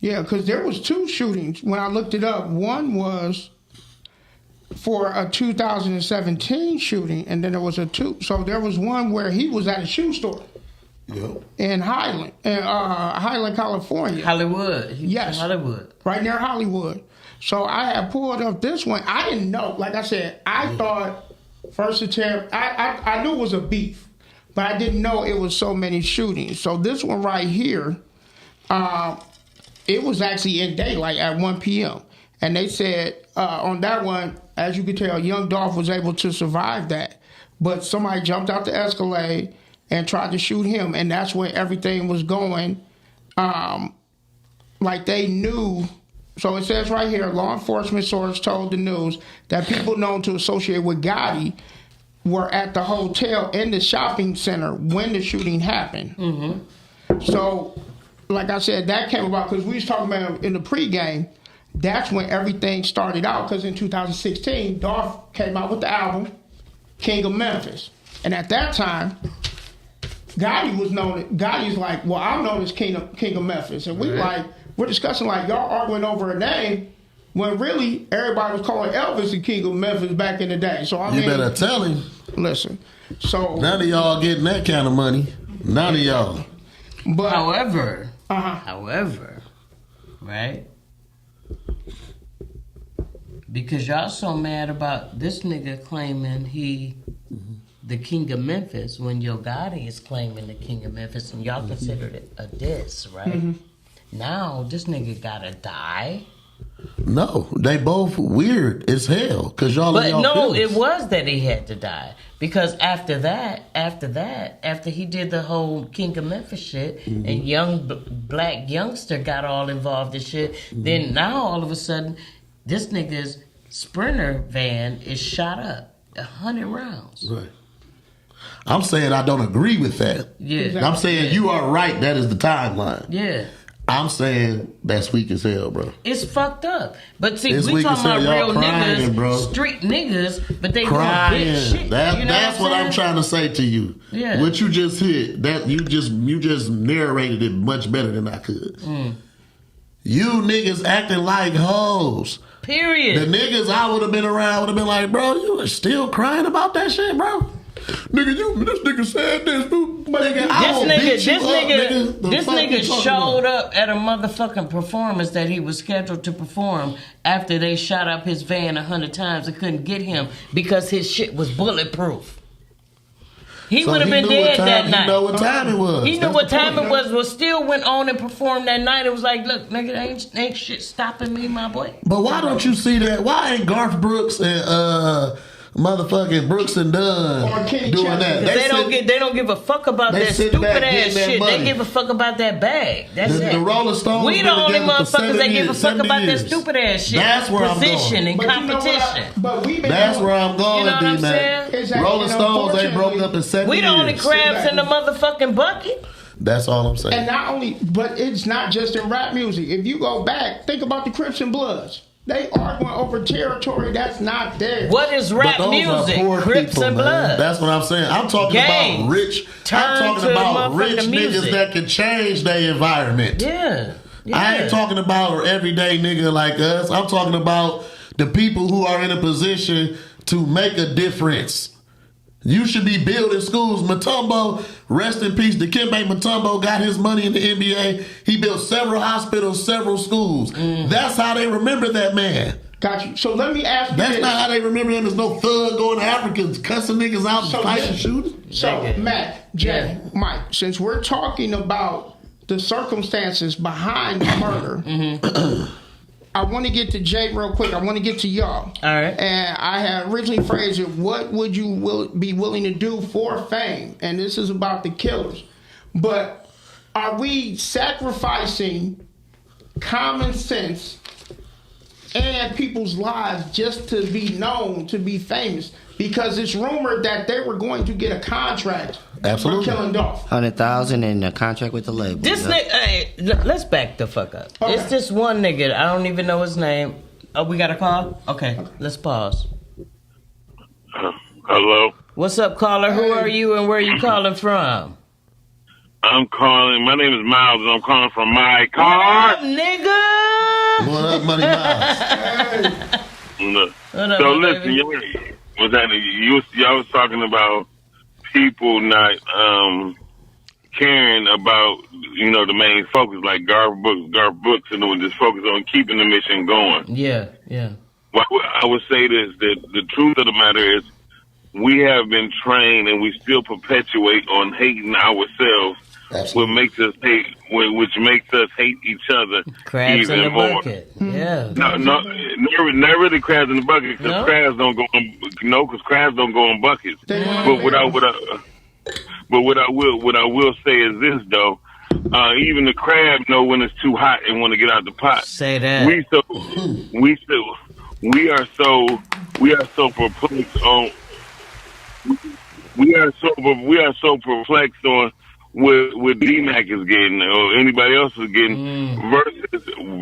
Yeah, because there was 2 shootings when I looked it up. One was for a 2017 shooting, and then there was so there was one where he was at a shoe store in Highland, California. Hollywood. Yes. Hollywood. Right near Hollywood. So I had pulled up this one. I didn't know. Like I said, I thought first attempt, I knew it was a beef, but I didn't know it was so many shootings. So this one right here, it was actually in daylight at 1 p.m. And they said on that one, as you could tell, young Dolph was able to survive that. But somebody jumped out the Escalade and tried to shoot him. And that's when everything was going like they knew. So it says right here, law enforcement source told the news that people known to associate with Gotti were at the hotel in the shopping center when the shooting happened. So, like I said, that came about because we was talking about in the pregame. That's when everything started out, because in 2016, Dolph came out with the album King of Memphis. And at that time, Gotti's like, well, I'm known as King of Memphis. And we're discussing like, y'all arguing over a name when really everybody was calling Elvis the King of Memphis back in the day. So I mean, You better tell him. listen. So None of y'all getting that kind of money. None of y'all. but However, uh-huh. right? Because y'all so mad about this nigga claiming he the King of Memphis when Yo Gotti is claiming the King of Memphis and y'all considered it a diss, right? Now this nigga gotta die. No, they both weird as hell. Cause y'all. But y'all no, feelings. it was that he had to die. Because after he did the whole King of Memphis shit, and young Black Youngster got all involved in shit, then now all of a sudden, this nigga's Sprinter van is shot up 100 rounds. Right. I'm saying I don't agree with that. Yeah. I'm saying you are right. That is the timeline. Yeah. I'm saying that's weak as hell, bro. It's fucked up. But see, It's we weak as talking about hell. Y'all real crying, niggas, bro. street niggas, but they doing Crying. bitch shit. That, You know that's what I'm saying? trying to say to you. Yeah. What you just hit, that you just narrated it much better than I could. You niggas acting like hoes. Period. The niggas I would have been around would have been like, bro, you are still crying about that shit, bro? Nigga, this nigga said this, dude. This nigga showed up at a motherfucking performance that he was scheduled to perform after they shot up his van 100 times and couldn't get him because his shit was bulletproof. He So would have he been knew what dead time- that He night. know what time it was. He knew That's what the time point. it was still went on and performed that night. It was like, look, nigga, ain't shit stopping me, my boy. But why don't you see that? Why ain't Garth Brooks and motherfucking Brooks and Dunn Or Kenny doing Chesney. that? They don't give a fuck about they that sit stupid back ass getting that shit. money. They give a fuck about that bag. That's it. The Rolling Stones We been the only together for motherfuckers that give a 70 fuck about that years. stupid ass shit. That's where I'm Position going. and But you know what competition. but we've been That's doing- where I'm going, You know what I'm D-Man. saying? Exactly. Rolling And Stones ain't broken up in 70 We the only years. crabs in the motherfucking bucket. That's all I'm saying. And not only, but it's not just in rap music. If you go back, think about the Crips and Bloods. They arguing over territory that's not there. What is rap But those music? are poor Crips people, and man. Blood. That's what I'm saying. I'm talking Gangs. about rich. Turn I'm talking to about motherfucking rich music. niggas that can change their environment. Yeah. I ain't talking about an everyday nigga like us. I'm talking about the people who are in a position to make a difference. You should be building schools. Mutombo, rest in peace. Dikembe Mutombo got his money in the NBA. He built several hospitals, several schools. That's how they remember that man. Got you. So let me ask you That's this. not how they remember him. There's no thug going to Africans, cussing niggas out and So fighting, then- shooting. So, Nigga. Matt, Jay, Mike, since we're talking about the circumstances behind the murder, I want to get to Jay real quick. I want to get to y'all. All right. And I had originally phrased it, what would you be willing to do for fame? And this is about the killers. But are we sacrificing common sense and people's lives just to be known, to be famous? Because it's rumored that they were going to get a contract Absolutely. for killing Dolph. 100,000 in a contract with the label. This Yeah. nigga, hey, let's back the fuck up. Okay. It's this one nigga. I don't even know his name. Oh, we got a call? Okay, let's pause. Hello. What's up, caller? Who are you and where are you calling from? I'm calling. My name is Miles, and I'm calling from my car. What up, nigga? What up, Money Miles? Look. What up, So my listen, baby? y'all was talking about people not caring about the main focus, like Garth Brooks, and would just focus on keeping the mission going. Yeah. Well, I would say this: that the truth of the matter is, we have been trained, and we still perpetuate on hating ourselves. What makes us hate, which makes us hate each other Crabs in even the more. bucket. Yeah. No, never the crabs in the bucket, because No? crabs don't go. Because crabs don't go in buckets. But what I will say is this though: even the crab know when it's too hot and want to get out the pot. Say that. We are so perplexed on. We are so perplexed on what D-Mac is getting or anybody else is getting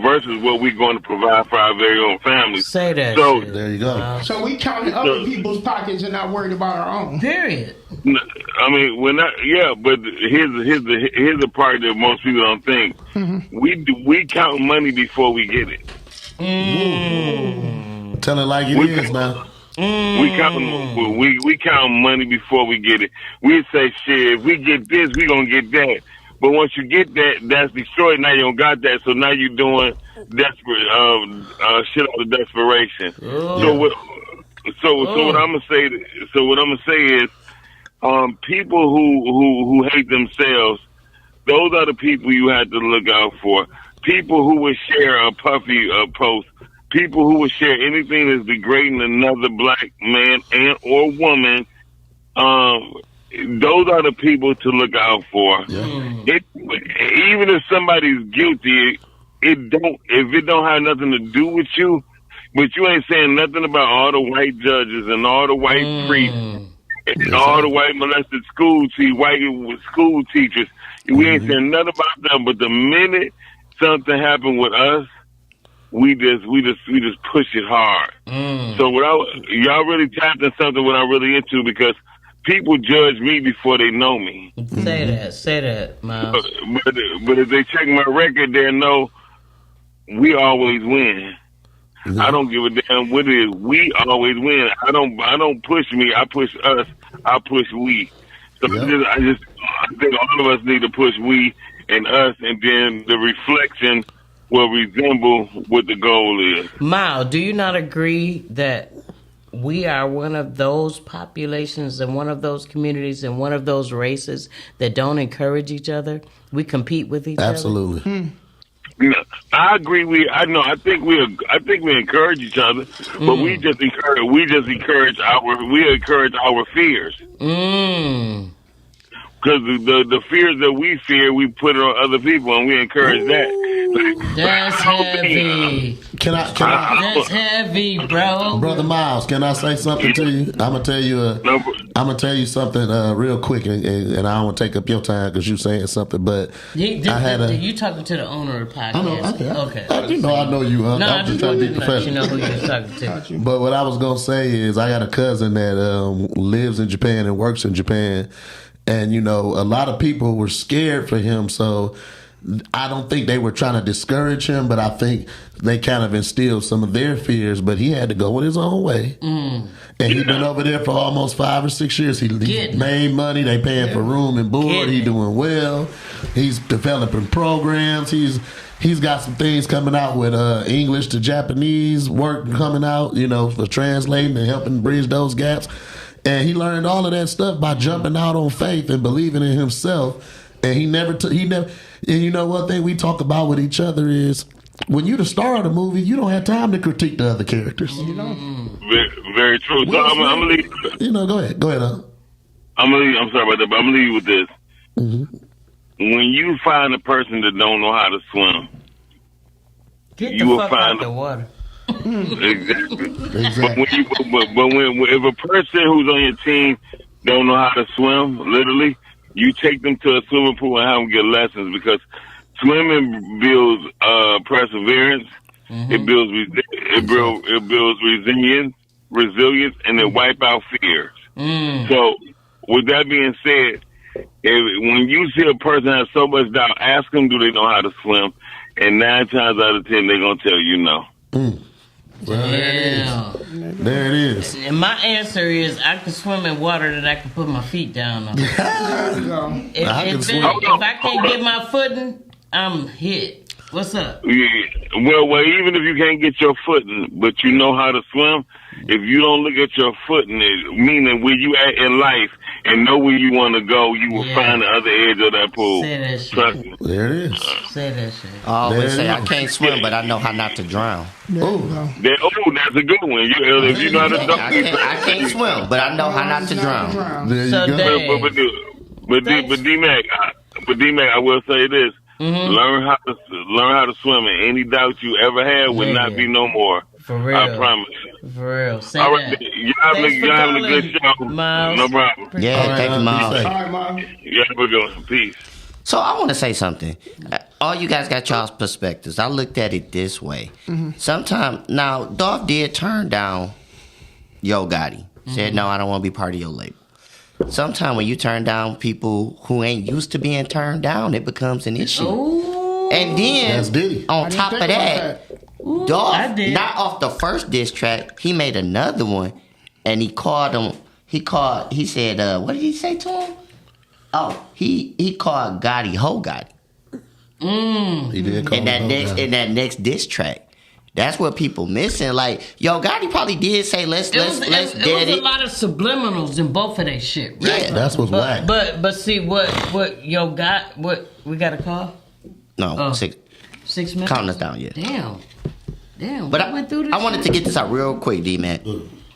versus what we're going to provide for our very own families. Say that So- shit. There you go. So we counting other people's pockets and not worried about our own. Period. I mean, we're not. Yeah, but here's the part that most people don't think. We count money before we get it. Tell it like it is now. We count money before we get it. We say, shit, if we get this, we gonna get that. But once you get that, that's destroyed. Now you don't got that, so now you're doing desperate shit out of desperation. So what I'm gonna say? So what I'm gonna say is, people who hate themselves, those are the people you have to look out for. People who would share a puffy post. People who would share anything that's degrading another black man and or woman, those are the people to look out for. Yeah. Even if somebody's guilty, if it don't have nothing to do with you, but you ain't saying nothing about all the white judges and all the white priests and all the white molested school teachers. We ain't saying nothing about them. But the minute something happened with us, we just push it hard. So y'all really tapped in something what I'm really into, because people judge me before they know me. Say that, Miles. But if they check my record, they'll know we always win. I don't give a damn what it is. We always win. I don't push me. I push us. I push we. So I think all of us need to push we and us, and then the reflection will resemble what the goal is. Miles, do you not agree that we are one of those populations and one of those communities and one of those races that don't encourage each other. We compete with each Absolutely. No, I agree. I think we encourage each other, but we encourage our fears. Because the fears that we fear, we put it on other people, and we encourage that. That's heavy. Can I That's heavy, bro. Brother Miles, can I say something to you? I'm gonna tell you something real quick, and I don't want to take up your time because you're saying something. But You talking to the owner of the podcast? I know. Okay. I know you. No, I'm just trying to be professional. You know who you're talking to. But what I was gonna say is, I got a cousin that lives in Japan and works in Japan, and a lot of people were scared for him. So I don't think they were trying to discourage him, but I think they kind of instilled some of their fears. But he had to go in his own way, and he's been over there for almost 5 or 6 years. He made money. They paying for room and board. He's doing well. He's developing programs. He's got some things coming out with English to Japanese work coming out, for translating and helping bridge those gaps. And he learned all of that stuff by jumping out on faith and believing in himself. And he never. And one thing we talk about with each other is, when you're the star of the movie, you don't have time to critique the other characters. Very, very true. So I'm gonna leave. Go ahead. I'm sorry about that, but I'm gonna leave you with this. When you find a person that don't know how to swim, you will find the water. Exactly. But if a person who's on your team don't know how to swim, literally, you take them to a swimming pool and have them get lessons, because swimming builds perseverance. It builds resilience, and it wipe out fears. So, with that being said, when you see a person has so much doubt, ask them, do they know how to swim? And 9 times out of 10, they're gonna tell you no. Well, there it is. And my answer is, I can swim in water that I can put my feet down on. If I can't get my footing, I'm hit. What's up? Yeah. Well, even if you can't get your footing, but you know how to swim, if you don't look at your footing, meaning where you at in life and know where you want to go, you will find the other edge of that pool. Say that shit. Trust me. There it is. Say that shit. I always say I can't swim, but I know how not to drown. That's a good one. If you know how to dunk, I can't swim, but I know how not to drown. There you go. But D-Mac, I will say this. Learn how to swim, and any doubt you ever had would not be no more. For real. I promise. For real. Say all right, that. Y'all having a good show. Miles. No problem. Yeah, thank you, Miles. All right, Mom. Yeah, have a good one. Peace. So I want to say something. All you guys got y'all's perspectives. I looked at it this way. Sometimes, now, Dolph did turn down Yo Gotti. Said, no, I don't want to be part of your label. Sometimes when you turn down people who ain't used to being turned down, it becomes an issue. Ooh. And then, on top of that, Dolph, not off the first diss track, he made another one, and he called him. He said, what did he say to him? Oh, he called Gotti Ho Gotti. He did call in that next diss track. That's what people missing. Like, Yo Gotti probably did say let's dead it. There was a lot of subliminals in both of that shit, right? Yeah, that's what's whack. But see what Yo got? What we got a call? No, 6 minutes. Counting us down, yeah. Damn. But went through this I wanted to get this out real quick, D-Man.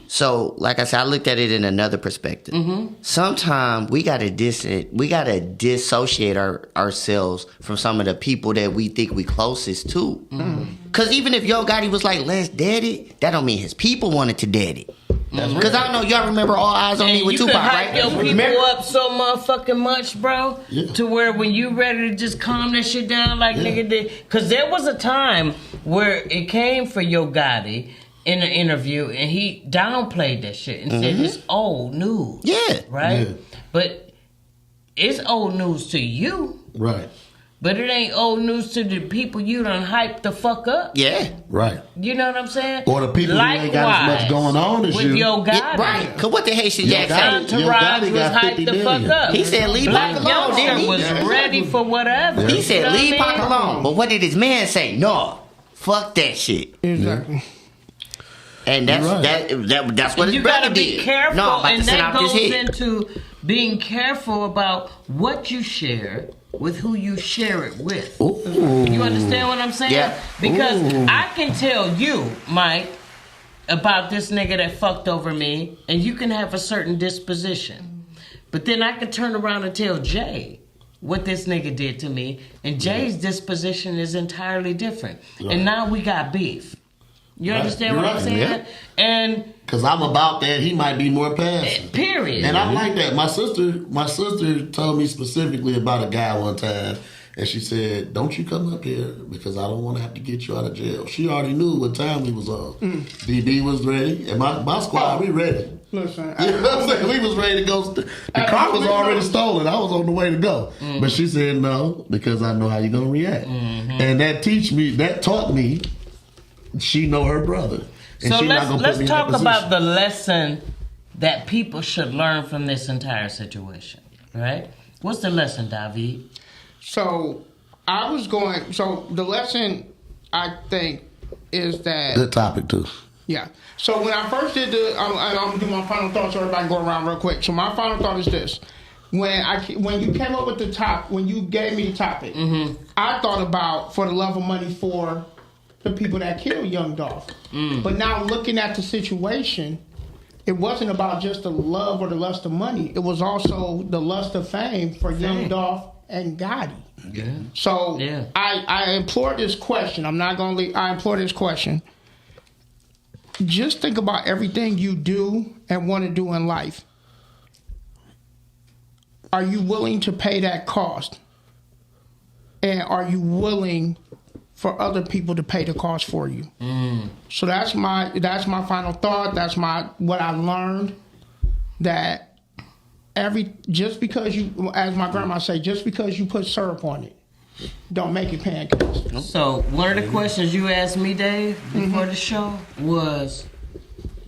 So, like I said, I looked at it in another perspective. Sometimes we gotta dissociate ourselves from some of the people that we think we closest to. Cause even if Yo Gotti was like, let's dead it, that don't mean his people wanted to dead it. Cause I don't know, y'all remember All Eyes on Me with Tupac, right? You can hype your people up so motherfucking much, bro, to where when you ready to just calm that shit down like nigga did. Cause there was a time where it came for Yo Gotti in an interview, and he downplayed that shit and said it's old news. Yeah. Right? Yeah. But it's old news to you. Right. But it ain't old news to the people you done hyped the fuck up. Yeah. Right. You know what I'm saying? Or the people who ain't got as much going on as you. With Yo Gotti. Yeah, right. Cause what the Haitian Jack said? Entourage was hyped the fuck up. He said leave Pac alone, didn't he? Was ready for whatever. He said leave Pac alone. But what did his man say? No. Fuck that shit. Exactly. And that's that's what you his brother gotta be did. careful, No, I'm about and to send that out this goes hit. into being careful about what you share with who you share it with. Ooh. You understand what I'm saying? Yeah. Because Ooh. I can tell you, Mike, about this nigga that fucked over me, and you can have a certain disposition. But then I can turn around and tell Jay what this nigga did to me, and Jay's disposition is entirely different. Right. And now we got beef. You Right. understand You're what I'm right, saying? yeah. And Cause I'm about that. He might be more passive. period. And I like that. My sister told me specifically about a guy one time, and she said, "Don't you come up here because I don't want to have to get you out of jail." She already knew what time we was on. BB was ready, and my squad, we ready. Listen, You know what I'm saying? We was ready to go. The car was already stolen. I was on the way to go. But she said no, because I know how you're gonna react. And that taught me she know her brother. And so she not gonna put let's me in talk that about position. the lesson that people should learn from this entire situation, right? What's the lesson, David? so I was going. So the lesson I think is that Good topic too. yeah. So when I first did I'm gonna do my final thoughts so everybody can go around real quick. So my final thought is this: when you came up with when you gave me the topic, I thought about for the love of money for the people that killed Young Dolph. But now looking at the situation, it wasn't about just the love or the lust of money. It was also the lust of fame for Young Dolph and Gotti. Yeah. So Yeah. I implore this question. I'm not going to leave. I implore this question. Just think about everything you do and want to do in life. Are you willing to pay that cost? And are you willing for other people to pay the cost for you? So that's my final thought. That's what I learned, that just because you, as my grandma say, just because you put syrup on it, don't make it pancakes. So one of the questions you asked me, Dave, before the show was,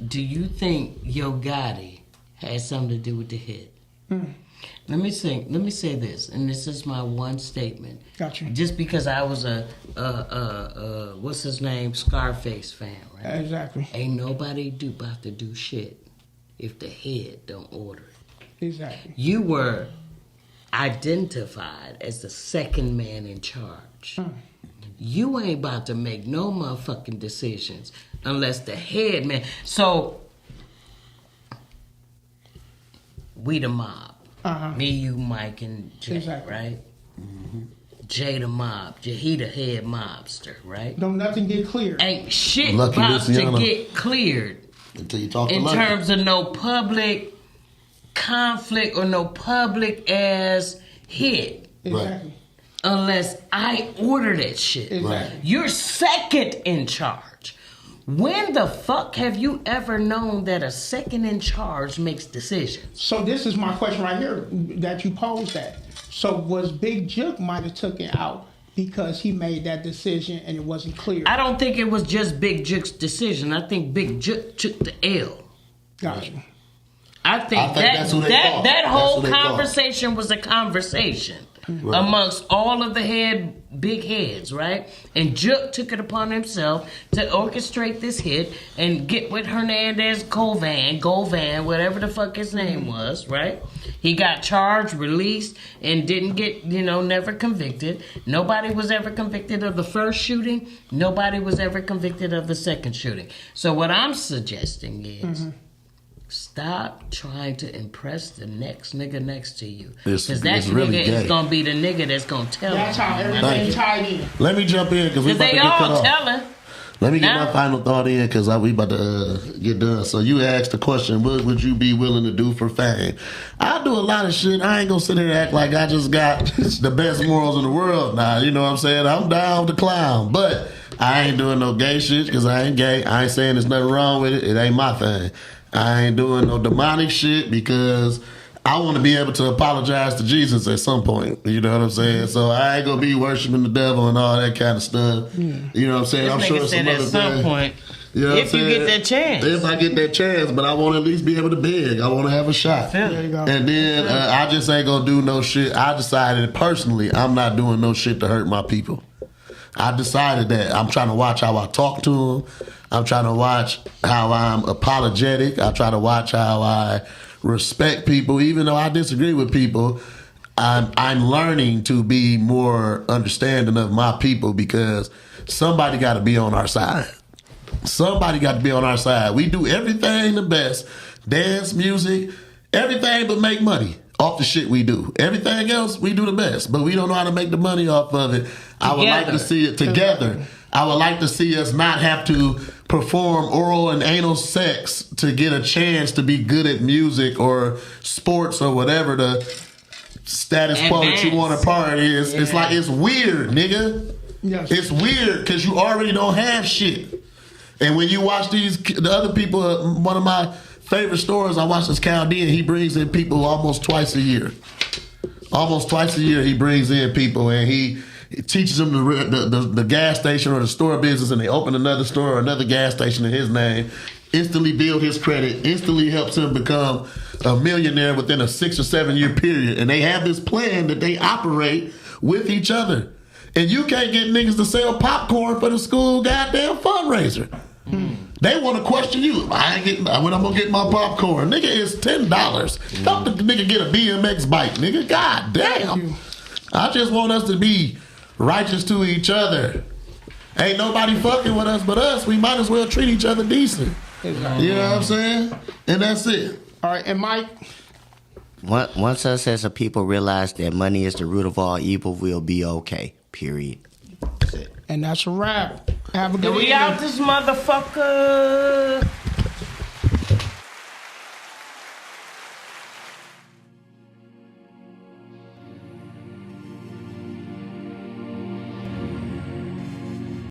do you think Yo Gotti had something to do with the hit? Let me say this, and this is my one statement. Got you. Just because I was a what's his name, Scarface fan, right? Exactly. Ain't nobody about to do shit if the head don't order it. Exactly. You were identified as the second man in charge. You ain't about to make no motherfucking decisions unless the head man. So we the mob. Me, you, Mike, and Jay, Exactly. right? Jay the mob. He the head mobster, right? Don't nothing get clear. Ain't shit Lucky about to Luciano. get cleared Until you talk to in Lucky. terms of no public conflict or no public ass hit Exactly. unless I order that shit. Exactly. You're second in charge. When the fuck have you ever known that a second in charge makes decisions? So this is my question right here that you posed that. So was Big Jook might have took it out because he made that decision and it wasn't clear? I don't think it was just Big Jook's decision. I think Big Jook took the L. Got you. I think that's who they thought. that That's whole who they thought. conversation was a conversation amongst all of the big heads, right? And Jook took it upon himself to orchestrate this hit and get with Hernandez Govan, whatever the fuck his name was, right? He got charged, released, and didn't get, never convicted. Nobody was ever convicted of the first shooting. Nobody was ever convicted of the second shooting. So what I'm suggesting is, stop trying to impress the next nigga next to you. It's Because that really nigga gay. is going to be the nigga that's going to tell That's you. how Thank everything you. tied in. Let me jump in because we Because about to they get cut all off. telling. Let me get Now- my final thought in because we about to get done. So you asked the question, what would you be willing to do for fame? I do a lot of shit. I ain't gonna sit here and act like I just got the best morals in the world now. You know what I'm saying? I'm down to clown. But I ain't doing no gay shit because I ain't gay. I ain't saying there's nothing wrong with it. It ain't my thing. I ain't doing no demonic shit because I want to be able to apologize to Jesus at some point. You know what I'm saying? So I ain't gonna be worshiping the devil and all that kind of stuff. You know what I'm saying? This I'm nigga sure said some at other some thing. point, You know what if I'm you saying? get that chance. If I get that chance, but I want to at least be able to beg. I want to have a shot. Feel There you it. go. And then I just ain't gonna do no shit. I decided personally, I'm not doing no shit to hurt my people. I decided that I'm trying to watch how I talk to them. I'm trying to watch how I'm apologetic. I try to watch how I respect people, even though I disagree with people. I'm learning to be more understanding of my people because somebody got to be on our side. Somebody got to be on our side. We do everything the best. Dance, music, everything but make money off the shit we do. Everything else, we do the best, but we don't know how to make the money off of it. I would like to see it together. I would like to see us not have to perform oral and anal sex to get a chance to be good at music or sports or whatever the status quo that you want to part is. It's like, it's weird, nigga. Yes. It's weird because you already don't have shit. And when you watch the other people, one of my favorite stories, I watch this Chaldean. He brings in people almost twice a year. Almost twice a year he brings in people, and he teaches them the gas station or the store business, and they open another store or another gas station in his name. Instantly build his credit, instantly helps him become a millionaire within a 6 or 7 year period. And they have this plan that they operate with each other. And you can't get niggas to sell popcorn for the school goddamn fundraiser. They want to question you. When I'm gonna get my popcorn, nigga, it's $10. Help the nigga get a BMX bike, nigga. God damn. I just want us to be righteous to each other. Ain't nobody fucking with us but us. We might as well treat each other decent. Exactly. You know what I'm saying? And that's it. All right, and Mike? Once us as a people realize that money is the root of all evil, we'll be okay. Period. That's it. And that's a wrap. Have a good We evening. out this motherfucker.